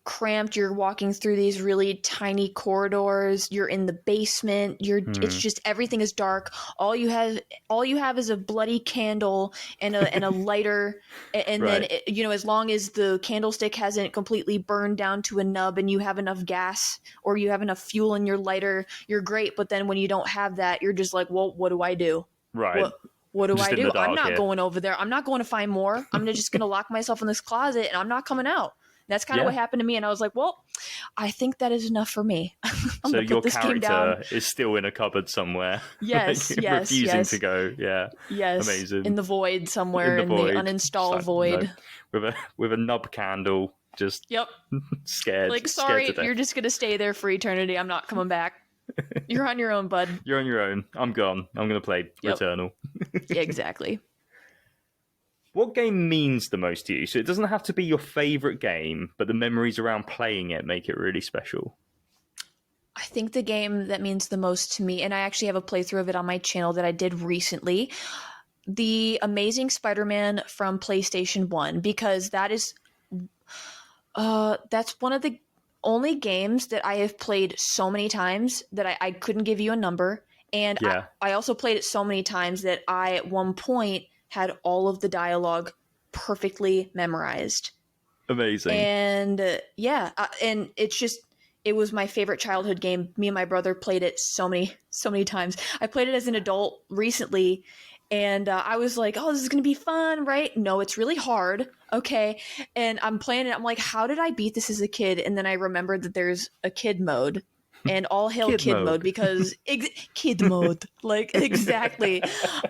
cramped. You're walking through these really tiny corridors. You're in the basement. It's just everything is dark. All you have is a bloody candle and a lighter. And then as long as the candlestick hasn't completely burned down to a nub and you have enough gas or you have enough fuel in your lighter, you're great. But then when you don't have that, you're just like, well, what do I do? Right. What do I do? I'm not going over there. I'm not going to find more. I'm just going to lock myself in this closet and I'm not coming out. That's kind of what happened to me. And I was like, well, I think that is enough for me. So your character is still in a cupboard somewhere. Yes, refusing to go. Yeah. Yes. Amazing. In the void somewhere, in the uninstall void. No. With a nub candle, just scared. Like, sorry, scared you're just going to stay there for eternity. I'm not coming back. You're on your own, bud. You're on your own. I'm gone. I'm going to play Yep. Returnal. Yeah, exactly. What game means the most to you? So it doesn't have to be your favorite game, but the memories around playing it make it really special. I think the game that means the most to me, and I actually have a playthrough of it on my channel that I did recently, the Amazing Spider-Man from PlayStation 1, because that's one of the only games that I have played so many times that I couldn't give you a number. And Yeah. I also played it so many times that I, at one point, had all of the dialogue perfectly memorized. Amazing. And and it was my favorite childhood game. Me and my brother played it so many times. I played it as an adult recently, and I was like, oh, this is going to be fun, right? No, it's really hard. Okay. And I'm playing it. I'm like, how did I beat this as a kid? And then I remembered that there's a kid mode. And all hail kid mode because kid mode, like exactly.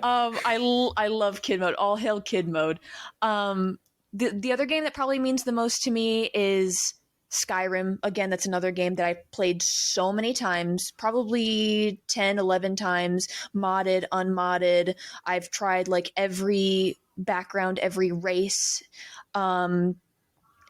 I love kid mode. All hail kid mode. The other game that probably means the most to me is Skyrim. Again, that's another game that I played so many times, probably 10, 11 times, modded, unmodded. I've tried like every background, every race.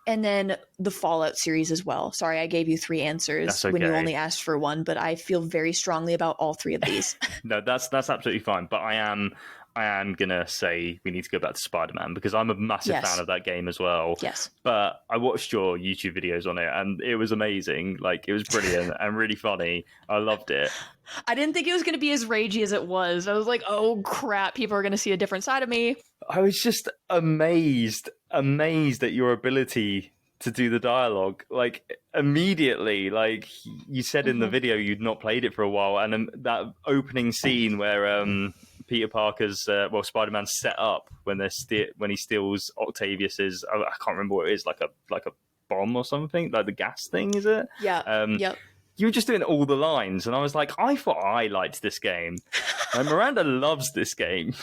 And then the Fallout series as well. Sorry, I gave you 3 answers That's okay. when you only asked for 1, but I feel very strongly about all 3 of these. No, that's absolutely fine. But I am gonna say we need to go back to Spider-Man because I'm a massive fan of that game as well. Yes. But I watched your YouTube videos on it and it was amazing. Like it was brilliant and really funny. I loved it. I didn't think it was going to be as ragey as it was. I was like, oh crap, people are going to see a different side of me. I was just amazed at your ability to do the dialogue. Like immediately, like you said in the video, you'd not played it for a while, and that opening scene where Peter Parker's Spider-Man's set up when when he steals Octavius's, I can't remember what it is, like a bomb or something, like the gas thing, is it? Yeah. Yep. You were just doing all the lines, and I was like, I thought I liked this game. And Miranda loves this game.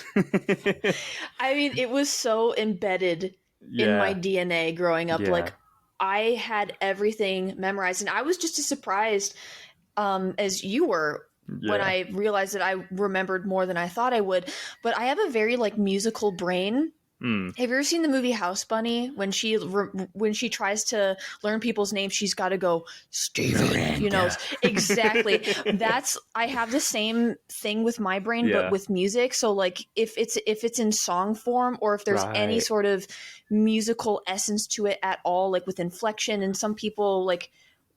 I mean, it was so embedded in my DNA growing up. Yeah. Like, I had everything memorized, and I was just as surprised as you were when I realized that I remembered more than I thought I would. But I have a very like musical brain. Have you ever seen the movie House Bunny? When she tries to learn people's names, she's got to go Steven. Miranda. You know, exactly. I have the same thing with my brain, but with music. So like if it's in song form or if there's any sort of musical essence to it at all, like with inflection, and some people like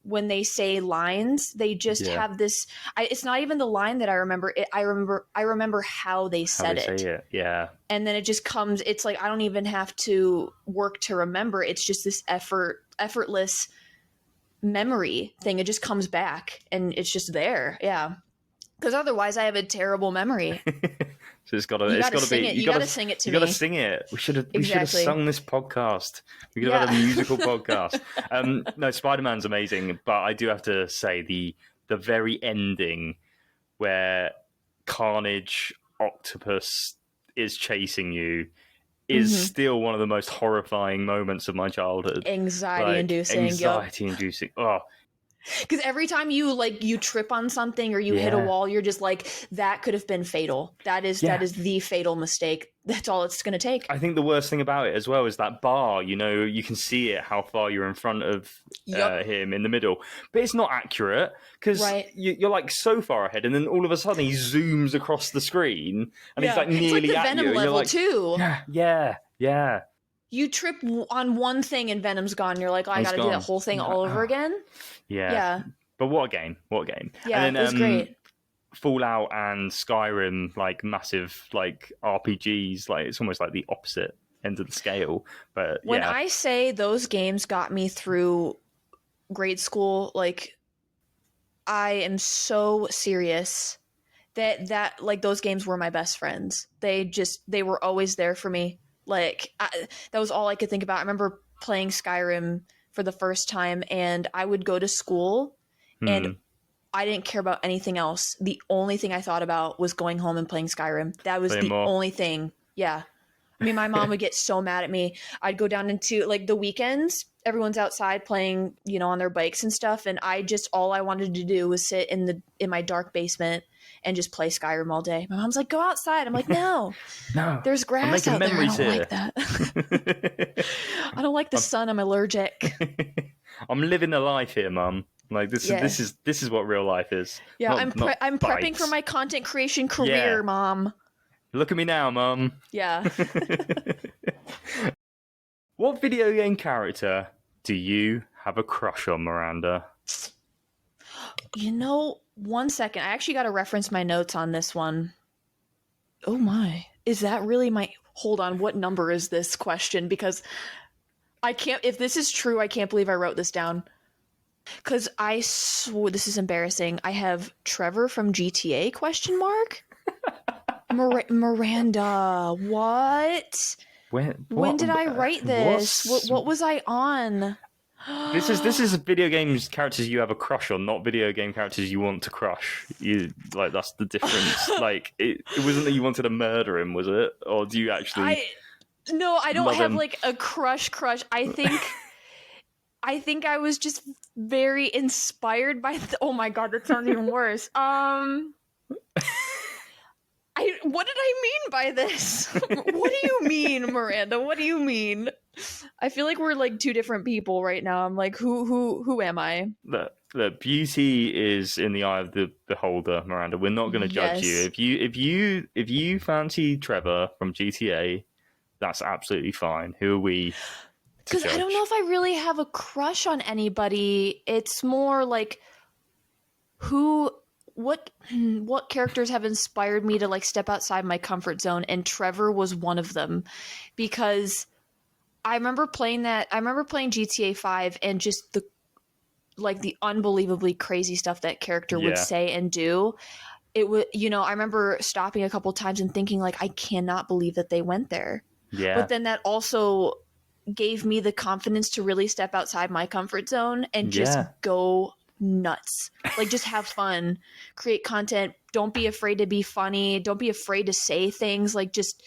when they say lines, they just have this. It's not even the line that I remember. I remember how they said it. Yeah. And then it just comes. It's like I don't even have to work to remember. It's just this effortless memory thing. It just comes back, and it's just there. Yeah. Because otherwise, I have a terrible memory. So it's got to be. You got to sing it to me. You got to sing it. We should have sung this podcast. We could have had a musical podcast. No, Spider-Man's amazing, but I do have to say the very ending where Carnage Octopus is chasing you is still one of the most horrifying moments of my childhood. Anxiety-inducing. Anxiety-inducing. Oh. Because every time you trip on something or you hit a wall, you're just like, that could have been fatal. That is the fatal mistake. That's all it's going to take. I think the worst thing about it as well is that bar, you can see it, how far you're in front of him in the middle. But it's not accurate because you're like so far ahead and then all of a sudden he zooms across the screen and he's like nearly it's like the at Venom you. level Like, too. Yeah. You trip on one thing and Venom's gone. You're like, oh, I got to do that whole thing all over again. Yeah. But what a game. Yeah, and then, it was great. Fallout and Skyrim, like massive like RPGs, like it's almost like the opposite end of the scale. But when I say those games got me through grade school, like I am so serious that like those games were my best friends. They were always there for me. Like that was all I could think about. I remember playing Skyrim for the first time, and I would go to school and I didn't care about anything else. The only thing I thought about was going home and playing Skyrim. That was the only thing. Yeah. I mean, my mom would get so mad at me. I'd go down into like the weekends, everyone's outside playing, on their bikes and stuff, and all I wanted to do was sit in my dark basement and just play Skyrim all day. My mom's like, "Go outside." I'm like, "No. No, There's I'm grass making out there. I memories don't here. like that." I don't like the sun. I'm allergic. I'm living a life here, Mum. Like this Yeah. is what real life is. Yeah, Not I'm prepping bikes. for my content creation career, Yeah. Mom. Look at me now, Mum. Yeah. What video game character do you have a crush on, Miranda? One second. I actually got to reference my notes on this one. Oh my. Is that really my... Hold on. What number is this question? Because I can't... If this is true, I can't believe I wrote this down. Because I swore... This is embarrassing. I have Trevor from GTA, ? Miranda. What? When did I write this? What was I on? This is video games characters you have a crush on, not video game characters you want to crush. That's the difference. Like it wasn't that you wanted to murder him, was it? Or do you actually? No, I don't have him? like a crush. I think I was just very inspired by. Oh my god, that sounds even worse. What did I mean by this? What do you mean, Miranda? What do you mean? I feel like we're like two different people right now. I'm like, who am I? The beauty is in the eye of the beholder, Miranda. We're not going to judge you. If you fancy Trevor from GTA, that's absolutely fine. Who are we? Because I don't know if I really have a crush on anybody. It's more like what characters have inspired me to like step outside my comfort zone, and Trevor was one of them, because I remember playing GTA 5 and just the unbelievably crazy stuff that character would say and do. It would, I remember stopping a couple times and thinking like, I cannot believe that they went there. Yeah. But then that also gave me the confidence to really step outside my comfort zone and just go nuts. Like, just have fun, create content. Don't be afraid to be funny. Don't be afraid to say things, like, just,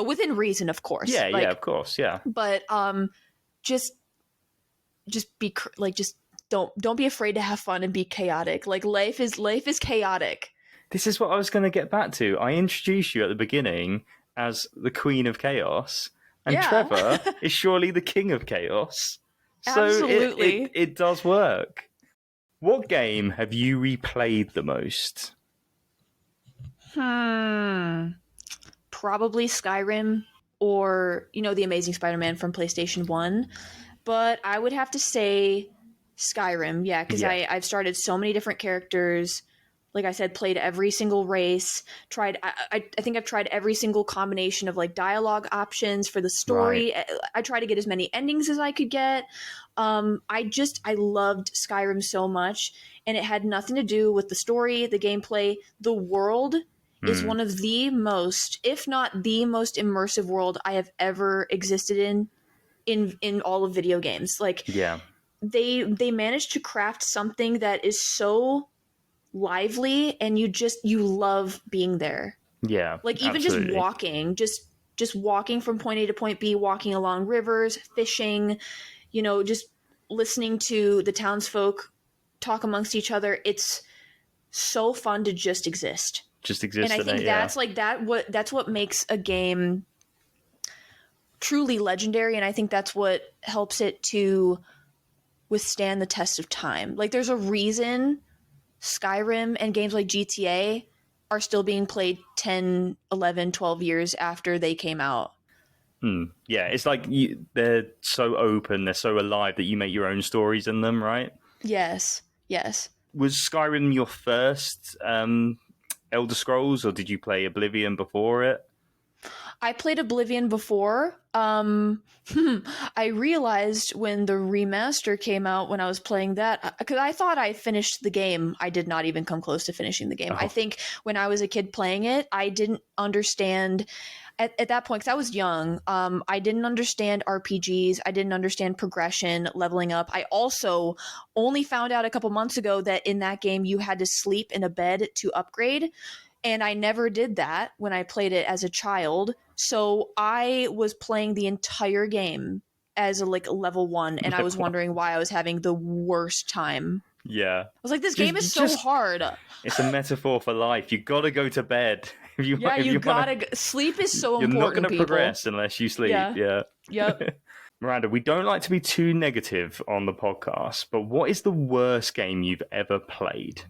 within reason, of course. Yeah, of course. Yeah. But just be just don't be afraid to have fun and be chaotic. Like, life is chaotic. This is what I was going to get back to. I introduced you at the beginning as the Queen of Chaos, and Trevor is surely the King of Chaos. So absolutely, it does work. What game have you replayed the most? Probably Skyrim, or The Amazing Spider-Man from PlayStation 1. But I would have to say Skyrim, because I've started so many different characters. Like I said, played every single race, I think I've tried every single combination of like dialogue options for the story. Right. I tried to get as many endings as I could get. I loved Skyrim so much, and it had nothing to do with the story, the gameplay. The world is one of the most, if not the most immersive world I have ever existed in all of video games. Like, they managed to craft something that is so lively, and you love being there. Yeah, like even absolutely. just walking from point A to point B, walking along rivers, fishing, just listening to the townsfolk talk amongst each other. It's so fun to just exist. And I think that's what makes a game truly legendary, and I think that's what helps it to withstand the test of time. Like, there's a reason Skyrim and games like GTA are still being played 10, 11, 12 years after they came out. Yeah, it's like they're so open, they're so alive that you make your own stories in them, right? Yes. Was Skyrim your first Elder Scrolls, or did you play Oblivion before it? I played Oblivion before. I realized when the remaster came out, when I was playing that, because I thought I finished the game. I did not even come close to finishing the game. I think when I was a kid playing it, I didn't understand at that point, because I was young. I didn't understand RPGs. I didn't understand progression, leveling up. I also only found out a couple months ago that in that game you had to sleep in a bed to upgrade. And I never did that when I played it as a child. So I was playing the entire game as a level 1, and I was wondering why I was having the worst time. Yeah. I was like, this game is so hard. It's a metaphor for life. You gotta go to bed. You gotta sleep is so important. You're not gonna people. progress unless you sleep. Yeah. Yep. Miranda, we don't like to be too negative on the podcast, but what is the worst game you've ever played?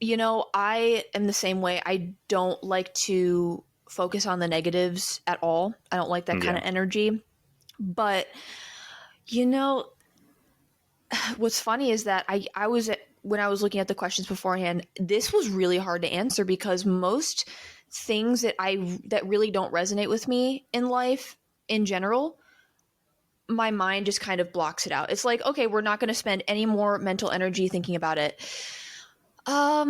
I am the same way. I don't like to focus on the negatives at all. I don't like that kind of energy. But, what's funny is that when I was looking at the questions beforehand, this was really hard to answer because most things that really don't resonate with me in life in general, my mind just kind of blocks it out. It's like, okay, we're not going to spend any more mental energy thinking about it. But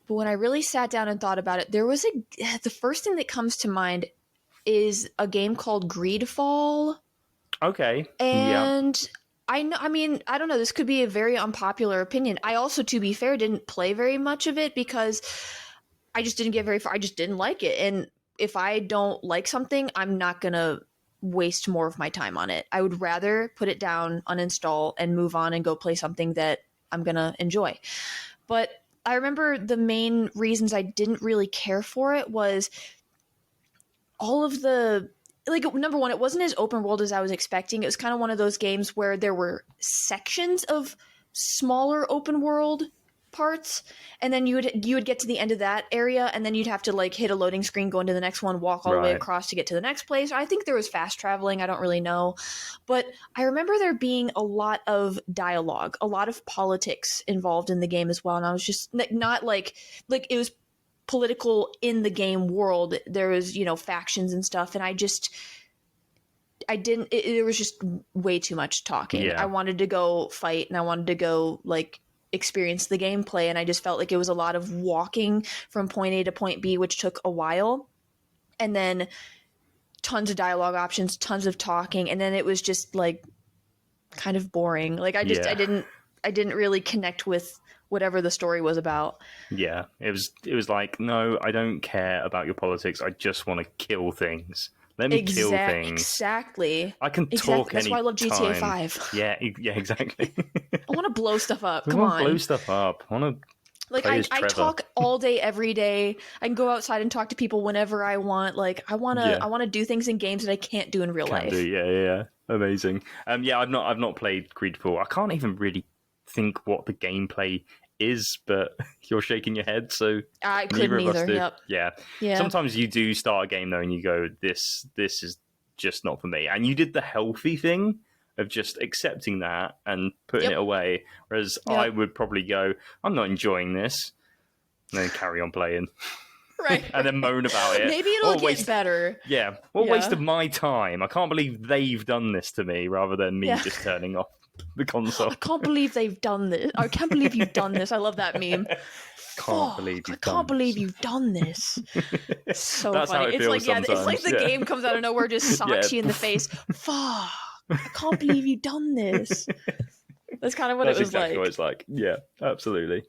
when I really sat down and thought about it, the first thing that comes to mind is a game called Greedfall. Okay. And I don't know, this could be a very unpopular opinion. I also, to be fair, didn't play very much of it because I just didn't get very far. I just didn't like it. And if I don't like something, I'm not going to waste more of my time on it. I would rather put it down, uninstall, and move on and go play something that I'm going to enjoy. But I remember the main reasons I didn't really care for it was all of the, number one, it wasn't as open world as I was expecting. It was kind of one of those games where there were sections of smaller open world parts, and then you would get to the end of that area, and then you'd have to hit a loading screen, go into the next one, walk all the way across to get to the next place. I think there was fast traveling. I don't really know. But I remember there being a lot of dialogue, a lot of politics involved in the game as well. And I was just not like it was political in the game world. There was, factions and stuff. And it was just way too much talking. Yeah. I wanted to go fight, and I wanted to go experience the gameplay, and I just felt like it was a lot of walking from point A to point B, which took a while, and then tons of dialogue options, tons of talking, and then it was just kind of boring. I didn't really connect with whatever the story was about. Yeah, it was like, no, I don't care about your politics. I just want to kill things. Let me kill things. Exactly. I can talk. That's why I love GTA 5. Yeah, exactly. I want to blow stuff up. Come on, blow stuff up. I want to. I talk all day, every day. I can go outside and talk to people whenever I want. I want to do things in games that I can't do in real life. Yeah. Amazing. I've not played Greedfall. I can't even really think what the gameplay is, but you're shaking your head, so I couldn't either. Yep. Yeah. Sometimes you do start a game though, and you go, "This is just not for me." And you did the healthy thing of just accepting that and putting it away. Whereas I would probably go, "I'm not enjoying this," and then carry on playing. Right. And then moan about it. Maybe it'll get better. Yeah. What waste of my time. I can't believe they've done this to me rather than me just turning off the console. I can't believe they've done this. I can't believe you've done this. I love that meme. Can't believe you've done this. So That's funny. How it it's feels sometimes. It's like the game comes out of nowhere, just socks you in the face. Fuck. I can't believe you've done this. That's kind of what it was exactly what it's like. Yeah, absolutely.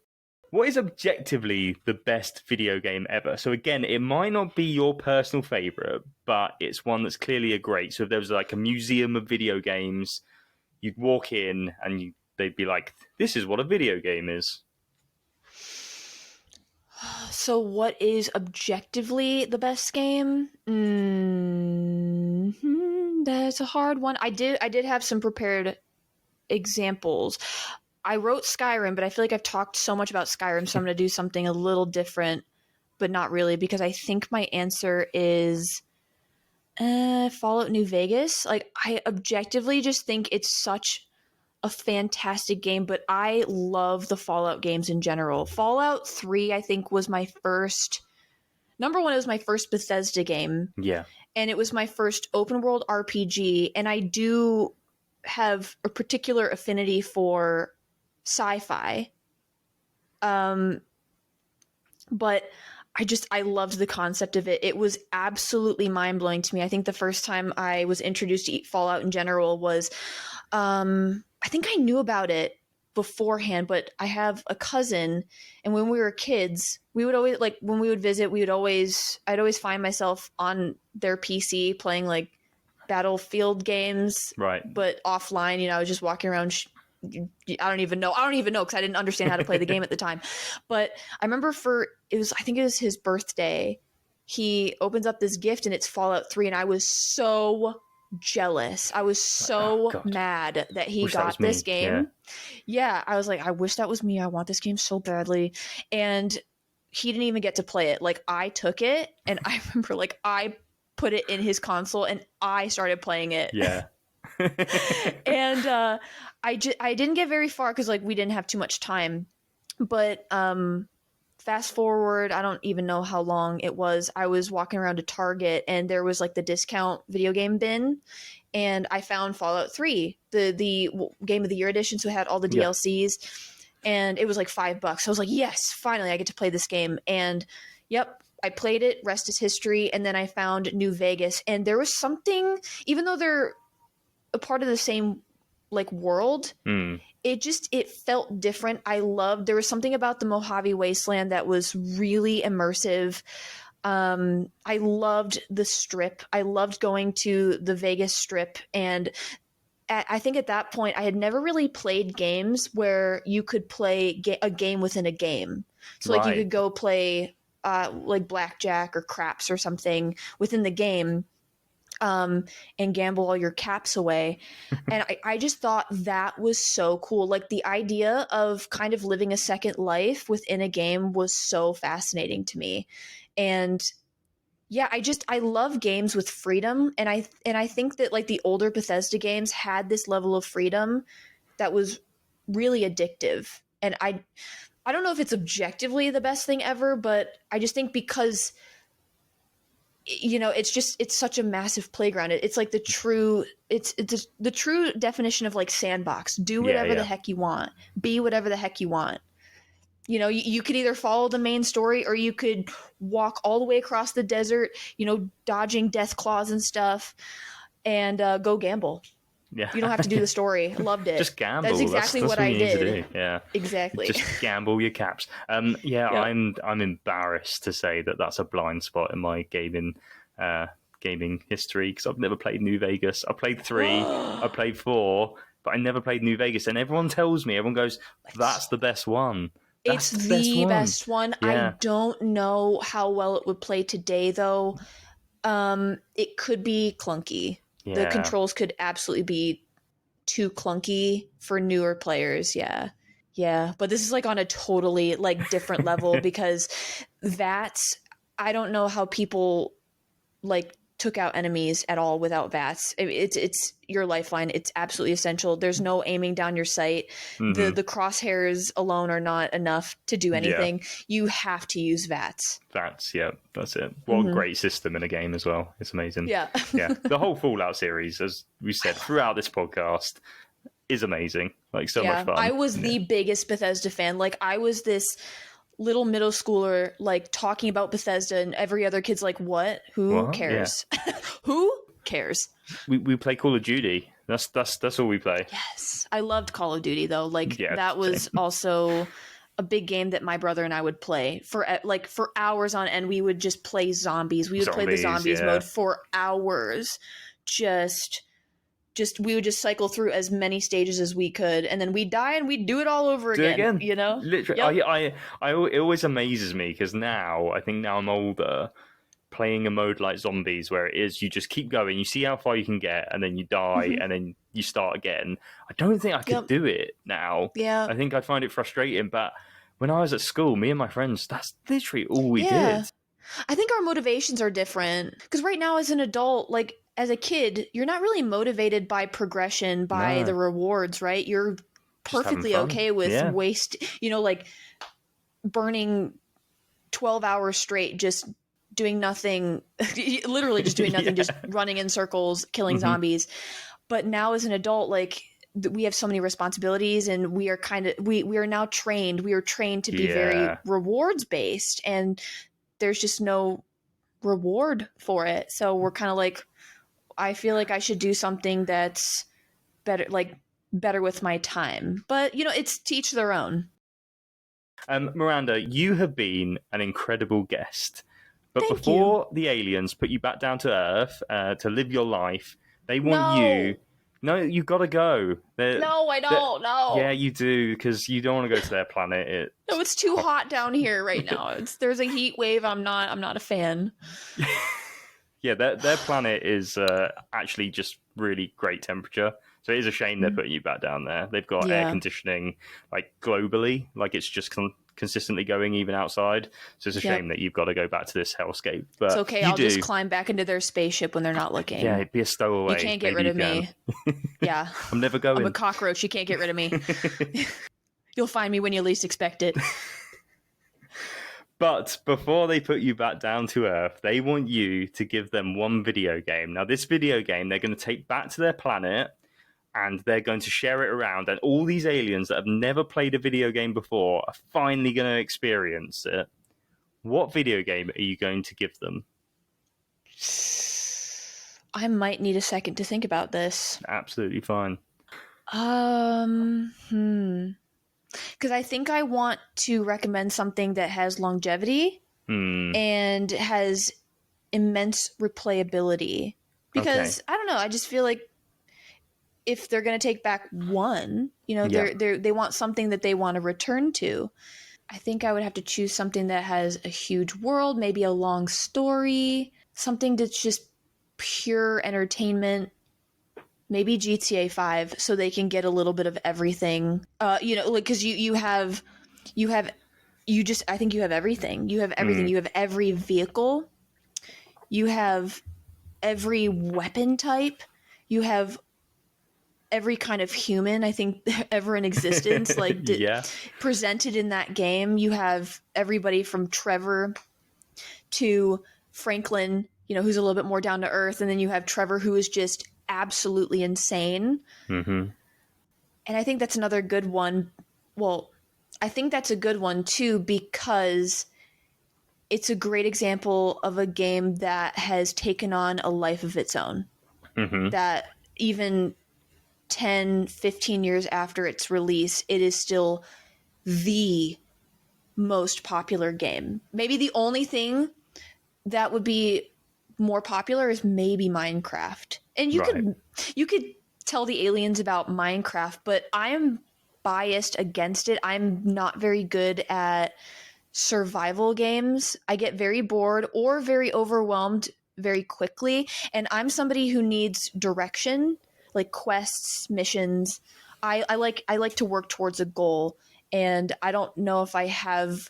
What is objectively the best video game ever? So again, it might not be your personal favorite, but it's one that's clearly a great. So if there was a museum of video games, you'd walk in and they'd be like, "This is what a video game is." So what is objectively the best game? That's a hard one. I did have some prepared examples. I wrote Skyrim, but I feel like I've talked so much about Skyrim, so I'm going to do something a little different, but not really, because I think my answer is Fallout New Vegas. I objectively just think it's such a fantastic game, but I love the Fallout games in general. Fallout 3, I think, was my first... Number one, it was my first Bethesda game. Yeah. And it was my first open world RPG, and I do have a particular affinity for sci-fi. But I loved the concept of it. It was absolutely mind-blowing to me. I think the first time I was introduced to Fallout in general was, I think I knew about it beforehand, but I have a cousin, and when we were kids, we would always, like, when we would visit, I'd always find myself on their PC playing like Battlefield games, Right. but offline. I was just walking around. I don't even know because I didn't understand how to play the game at the time. But I remember I think it was his birthday. He opens up this gift and it's Fallout 3, and I was so jealous. I was so mad that he got this game. Yeah, I was like, I wish that was me. I want this game so badly. And he didn't even get to play it. Like, I took it, and I remember, like, I put it in his console and I started playing it. Yeah. And I didn't get very far because, like, we didn't have too much time. But fast forward, I don't even know how long it was. I was walking around to Target, and there was like the discount video game bin, and I found Fallout 3, the Game of the Year edition, so it had all the DLCs, and it was like $5. I was like, yes, finally I get to play this game. And yep, I played it, rest is history. And then I found New Vegas, and there was something, even though they're a part of the same like world, it felt different. There was something about the Mojave Wasteland that was really immersive. I loved the Strip. I loved going to the Vegas Strip. And I think at that point, I had never really played games where you could play a game within a game. So like you could go play like blackjack or craps or something within the game. And gamble all your caps away. And I just thought that was so cool. Like, the idea of kind of living a second life within a game was so fascinating to me. And yeah, I love games with freedom. And I think that, like, the older Bethesda games had this level of freedom that was really addictive. And I don't know if it's objectively the best thing ever, but I just think because it's such a massive playground. It's like the true definition of like sandbox. Do whatever the heck you want. Be whatever the heck you want. You could either follow the main story, or you could walk all the way across the desert, dodging death claws and stuff, and go gamble. Yeah. You don't have to do the story. Loved it. Just gamble. That's exactly what I did. Yeah. Exactly. Just gamble your caps. Yep. I'm embarrassed to say that that's a blind spot in my gaming history, because I've never played New Vegas. I played 3, I played 4, but I never played New Vegas. And everyone goes, that's the best one. It's the best one. Yeah. I don't know how well it would play today, though. It could be clunky. Yeah. The controls could absolutely be too clunky for newer players. Yeah. But this is like on a totally like different level, because I don't know how people like took out enemies at all without VATS. It's your lifeline. It's absolutely essential. There's no aiming down your sight. Mm-hmm. The crosshairs alone are not enough to do anything. Yeah. You have to use VATS. VATS, yeah, that's it. What a great system in a game as well. It's amazing. Yeah. Yeah. The whole Fallout series, as we said throughout this podcast, is amazing. Like, so much fun. I was the biggest Bethesda fan. Like, I was this little middle schooler, like, talking about Bethesda, and every other kid's like, what? Who cares? Yeah. Who cares? We play Call of Duty. That's all we play. Yes. I loved Call of Duty, though. Like, that was also a big game that my brother and I would play for hours on end. We would just play zombies. We would play the zombies mode for hours. We would just cycle through as many stages as we could, and then we'd die and we'd do it all over again. Literally. Yep. It always amazes me, because now I'm older, playing a mode like zombies, where it is you just keep going, you see how far you can get, and then you die, and then you start again. I don't think I could do it now. Yeah. I think I'd find it frustrating, but when I was at school, me and my friends, that's literally all we did. I think our motivations are different, because right now as an adult, like, as a kid, you're not really motivated by progression, by the rewards, right? You're perfectly okay with like burning 12 hours straight, just doing nothing, literally just doing nothing, just running in circles, killing zombies. But now as an adult, like, we have so many responsibilities, and we are we are now trained. We are trained to be very rewards based, and there's just no reward for it. So we're kind of like, I feel like I should do something that's better, like better with my time. But, it's to each their own. Miranda, you have been an incredible guest. But Thank before the aliens put you back down to Earth to live your life, they want No. you. No, you got to go. No, I don't. No. Yeah, you do, because you don't want to go to their planet. No, it's too hot down here right now. There's a heat wave. I'm not a fan. Yeah, their planet is actually just really great temperature. So it is a shame they're putting you back down there. They've got air conditioning like globally, like it's just consistently going even outside. So it's a shame that you've got to go back to this hellscape. But it's okay. I'll just climb back into their spaceship when they're not looking. Yeah, it'd be a stowaway. You can't get rid of me. Yeah. I'm never going. I'm a cockroach. You can't get rid of me. You'll find me when you least expect it. But before they put you back down to Earth, they want you to give them one video game. Now, this video game they're going to take back to their planet, and they're going to share it around. And all these aliens that have never played a video game before are finally going to experience it. What video game are you going to give them? I might need a second to think about this. Absolutely fine. Because I think I want to recommend something that has longevity and has immense replayability. Because, I don't know, I just feel like if they're going to take back one, they want something that they want to return to. I think I would have to choose something that has a huge world, maybe a long story, something that's just pure entertainment. Maybe GTA 5, so they can get a little bit of everything. Because I think you have everything. You have everything. You have every vehicle. You have every weapon type. You have every kind of human, I think, ever in existence, presented in that game. You have everybody from Trevor to Franklin, who's a little bit more down to earth. And then you have Trevor, who is just absolutely insane. And I think that's another good one. Well, I think that's a good one too, because it's a great example of a game that has taken on a life of its own. That even 10, 15 years after its release, it is still the most popular game. Maybe the only thing that would be more popular is maybe Minecraft. And you could tell the aliens about Minecraft, but I am biased against it. I'm not very good at survival games. I get very bored or very overwhelmed very quickly, and I'm somebody who needs direction, like quests, missions. I like to work towards a goal, and I don't know if I have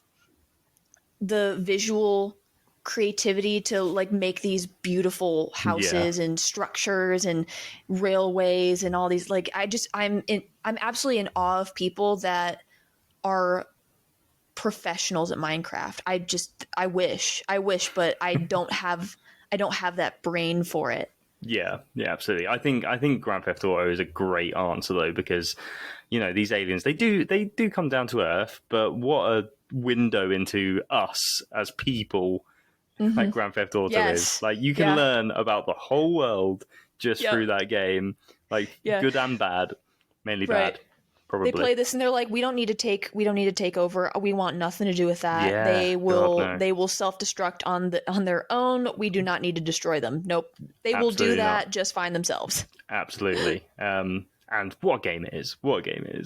the visual creativity to make these beautiful houses and structures and railways and all these. I'm absolutely in awe of people that are professionals at Minecraft. I wish, but I don't have that brain for it. Yeah, absolutely. I think Grand Theft Auto is a great answer though, because these aliens, they do come down to Earth, but what a window into us as people like Grand Theft Auto is. Like, you can learn about the whole world just through that game, good and bad, mainly bad. Probably. They play this and they're like, we don't need to take over. We want nothing to do with that. Yeah, they will self-destruct on their own. We do not need to destroy them. Nope. They will do that just fine themselves. Absolutely. And what a game it is.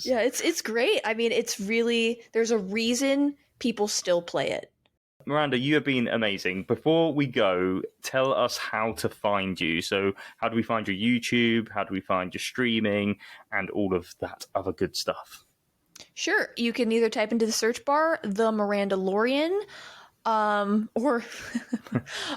Yeah, it's great. I mean, it's really, there's a reason people still play it. Miranda, you have been amazing. Before we go, tell us how to find you. So how do we find your YouTube? How do we find your streaming and all of that other good stuff? Sure. You can either type into the search bar, the Mirandalorian, or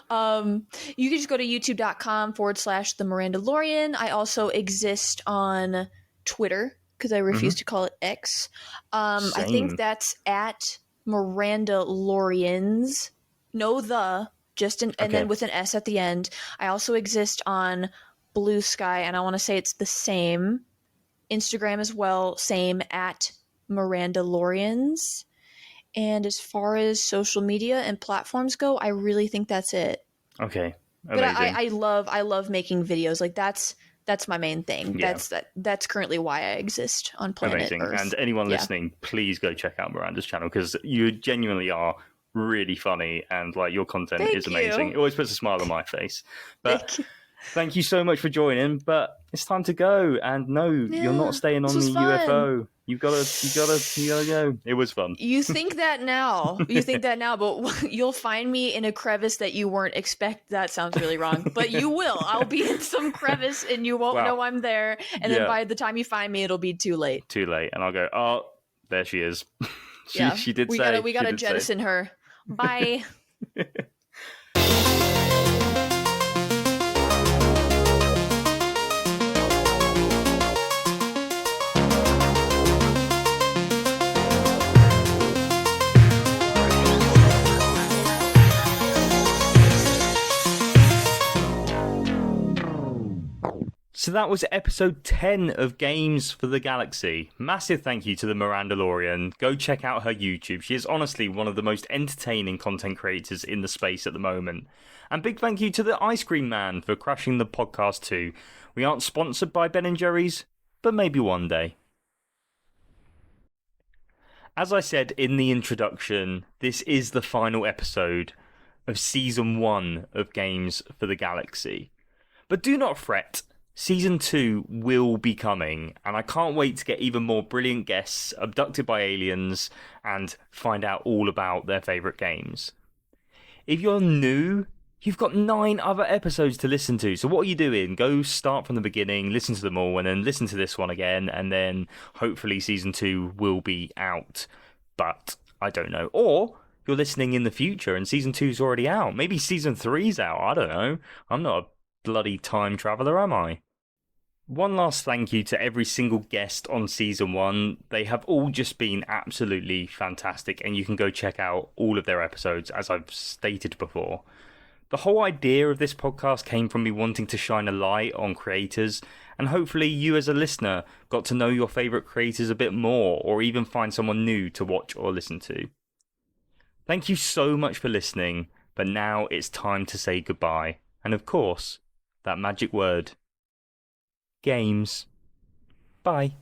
you can just go to youtube.com/the Mirandalorian. I also exist on Twitter because I refuse to call it X. I think that's at Mirandalorians. And then with an S at the end. I also exist on Blue Sky, and I want to say it's the same. Instagram as well, same at Mirandalorians. And as far as social media and platforms go, I really think that's it. Okay. Amazing. But I love making videos. That's That's my main thing. Yeah. That's currently why I exist on planet Amazing. Earth. And anyone listening, please go check out Miranda's channel, because you genuinely are really funny, and like your content is amazing. It always puts a smile on my face. But thank you so much for joining. But it's time to go. And no, you're not staying on the UFO. You gotta go. It was fun. You think that now, but you'll find me in a crevice that you weren't expect. That sounds really wrong, but you will. I'll be in some crevice and you won't know I'm there. And then by the time you find me, it'll be too late. Too late. And I'll go, oh, there she is. she did we say. We gotta jettison her. Bye. So that was episode 10 of Games for the Galaxy. Massive thank you to the Mirandalorian. Go check out her YouTube. She is honestly one of the most entertaining content creators in the space at the moment. And big thank you to the Ice Cream Man for crashing the podcast too. We aren't sponsored by Ben & Jerry's, but maybe one day. As I said in the introduction, this is the final episode of Season 1 of Games for the Galaxy. But do not fret. Season 2 will be coming, and I can't wait to get even more brilliant guests abducted by aliens and find out all about their favourite games. If you're new, you've got 9 other episodes to listen to, so what are you doing? Go start from the beginning, listen to them all, and then listen to this one again, and then hopefully Season 2 will be out. But I don't know. Or you're listening in the future and Season 2's already out. Maybe Season 3's out, I don't know. I'm not a bloody time traveller, am I? One last thank you to every single guest on Season 1. They have all just been absolutely fantastic, and you can go check out all of their episodes, as I've stated before. The whole idea of this podcast came from me wanting to shine a light on creators, and hopefully you as a listener got to know your favourite creators a bit more, or even find someone new to watch or listen to. Thank you so much for listening, but now it's time to say goodbye. And of course, that magic word. Games. Bye.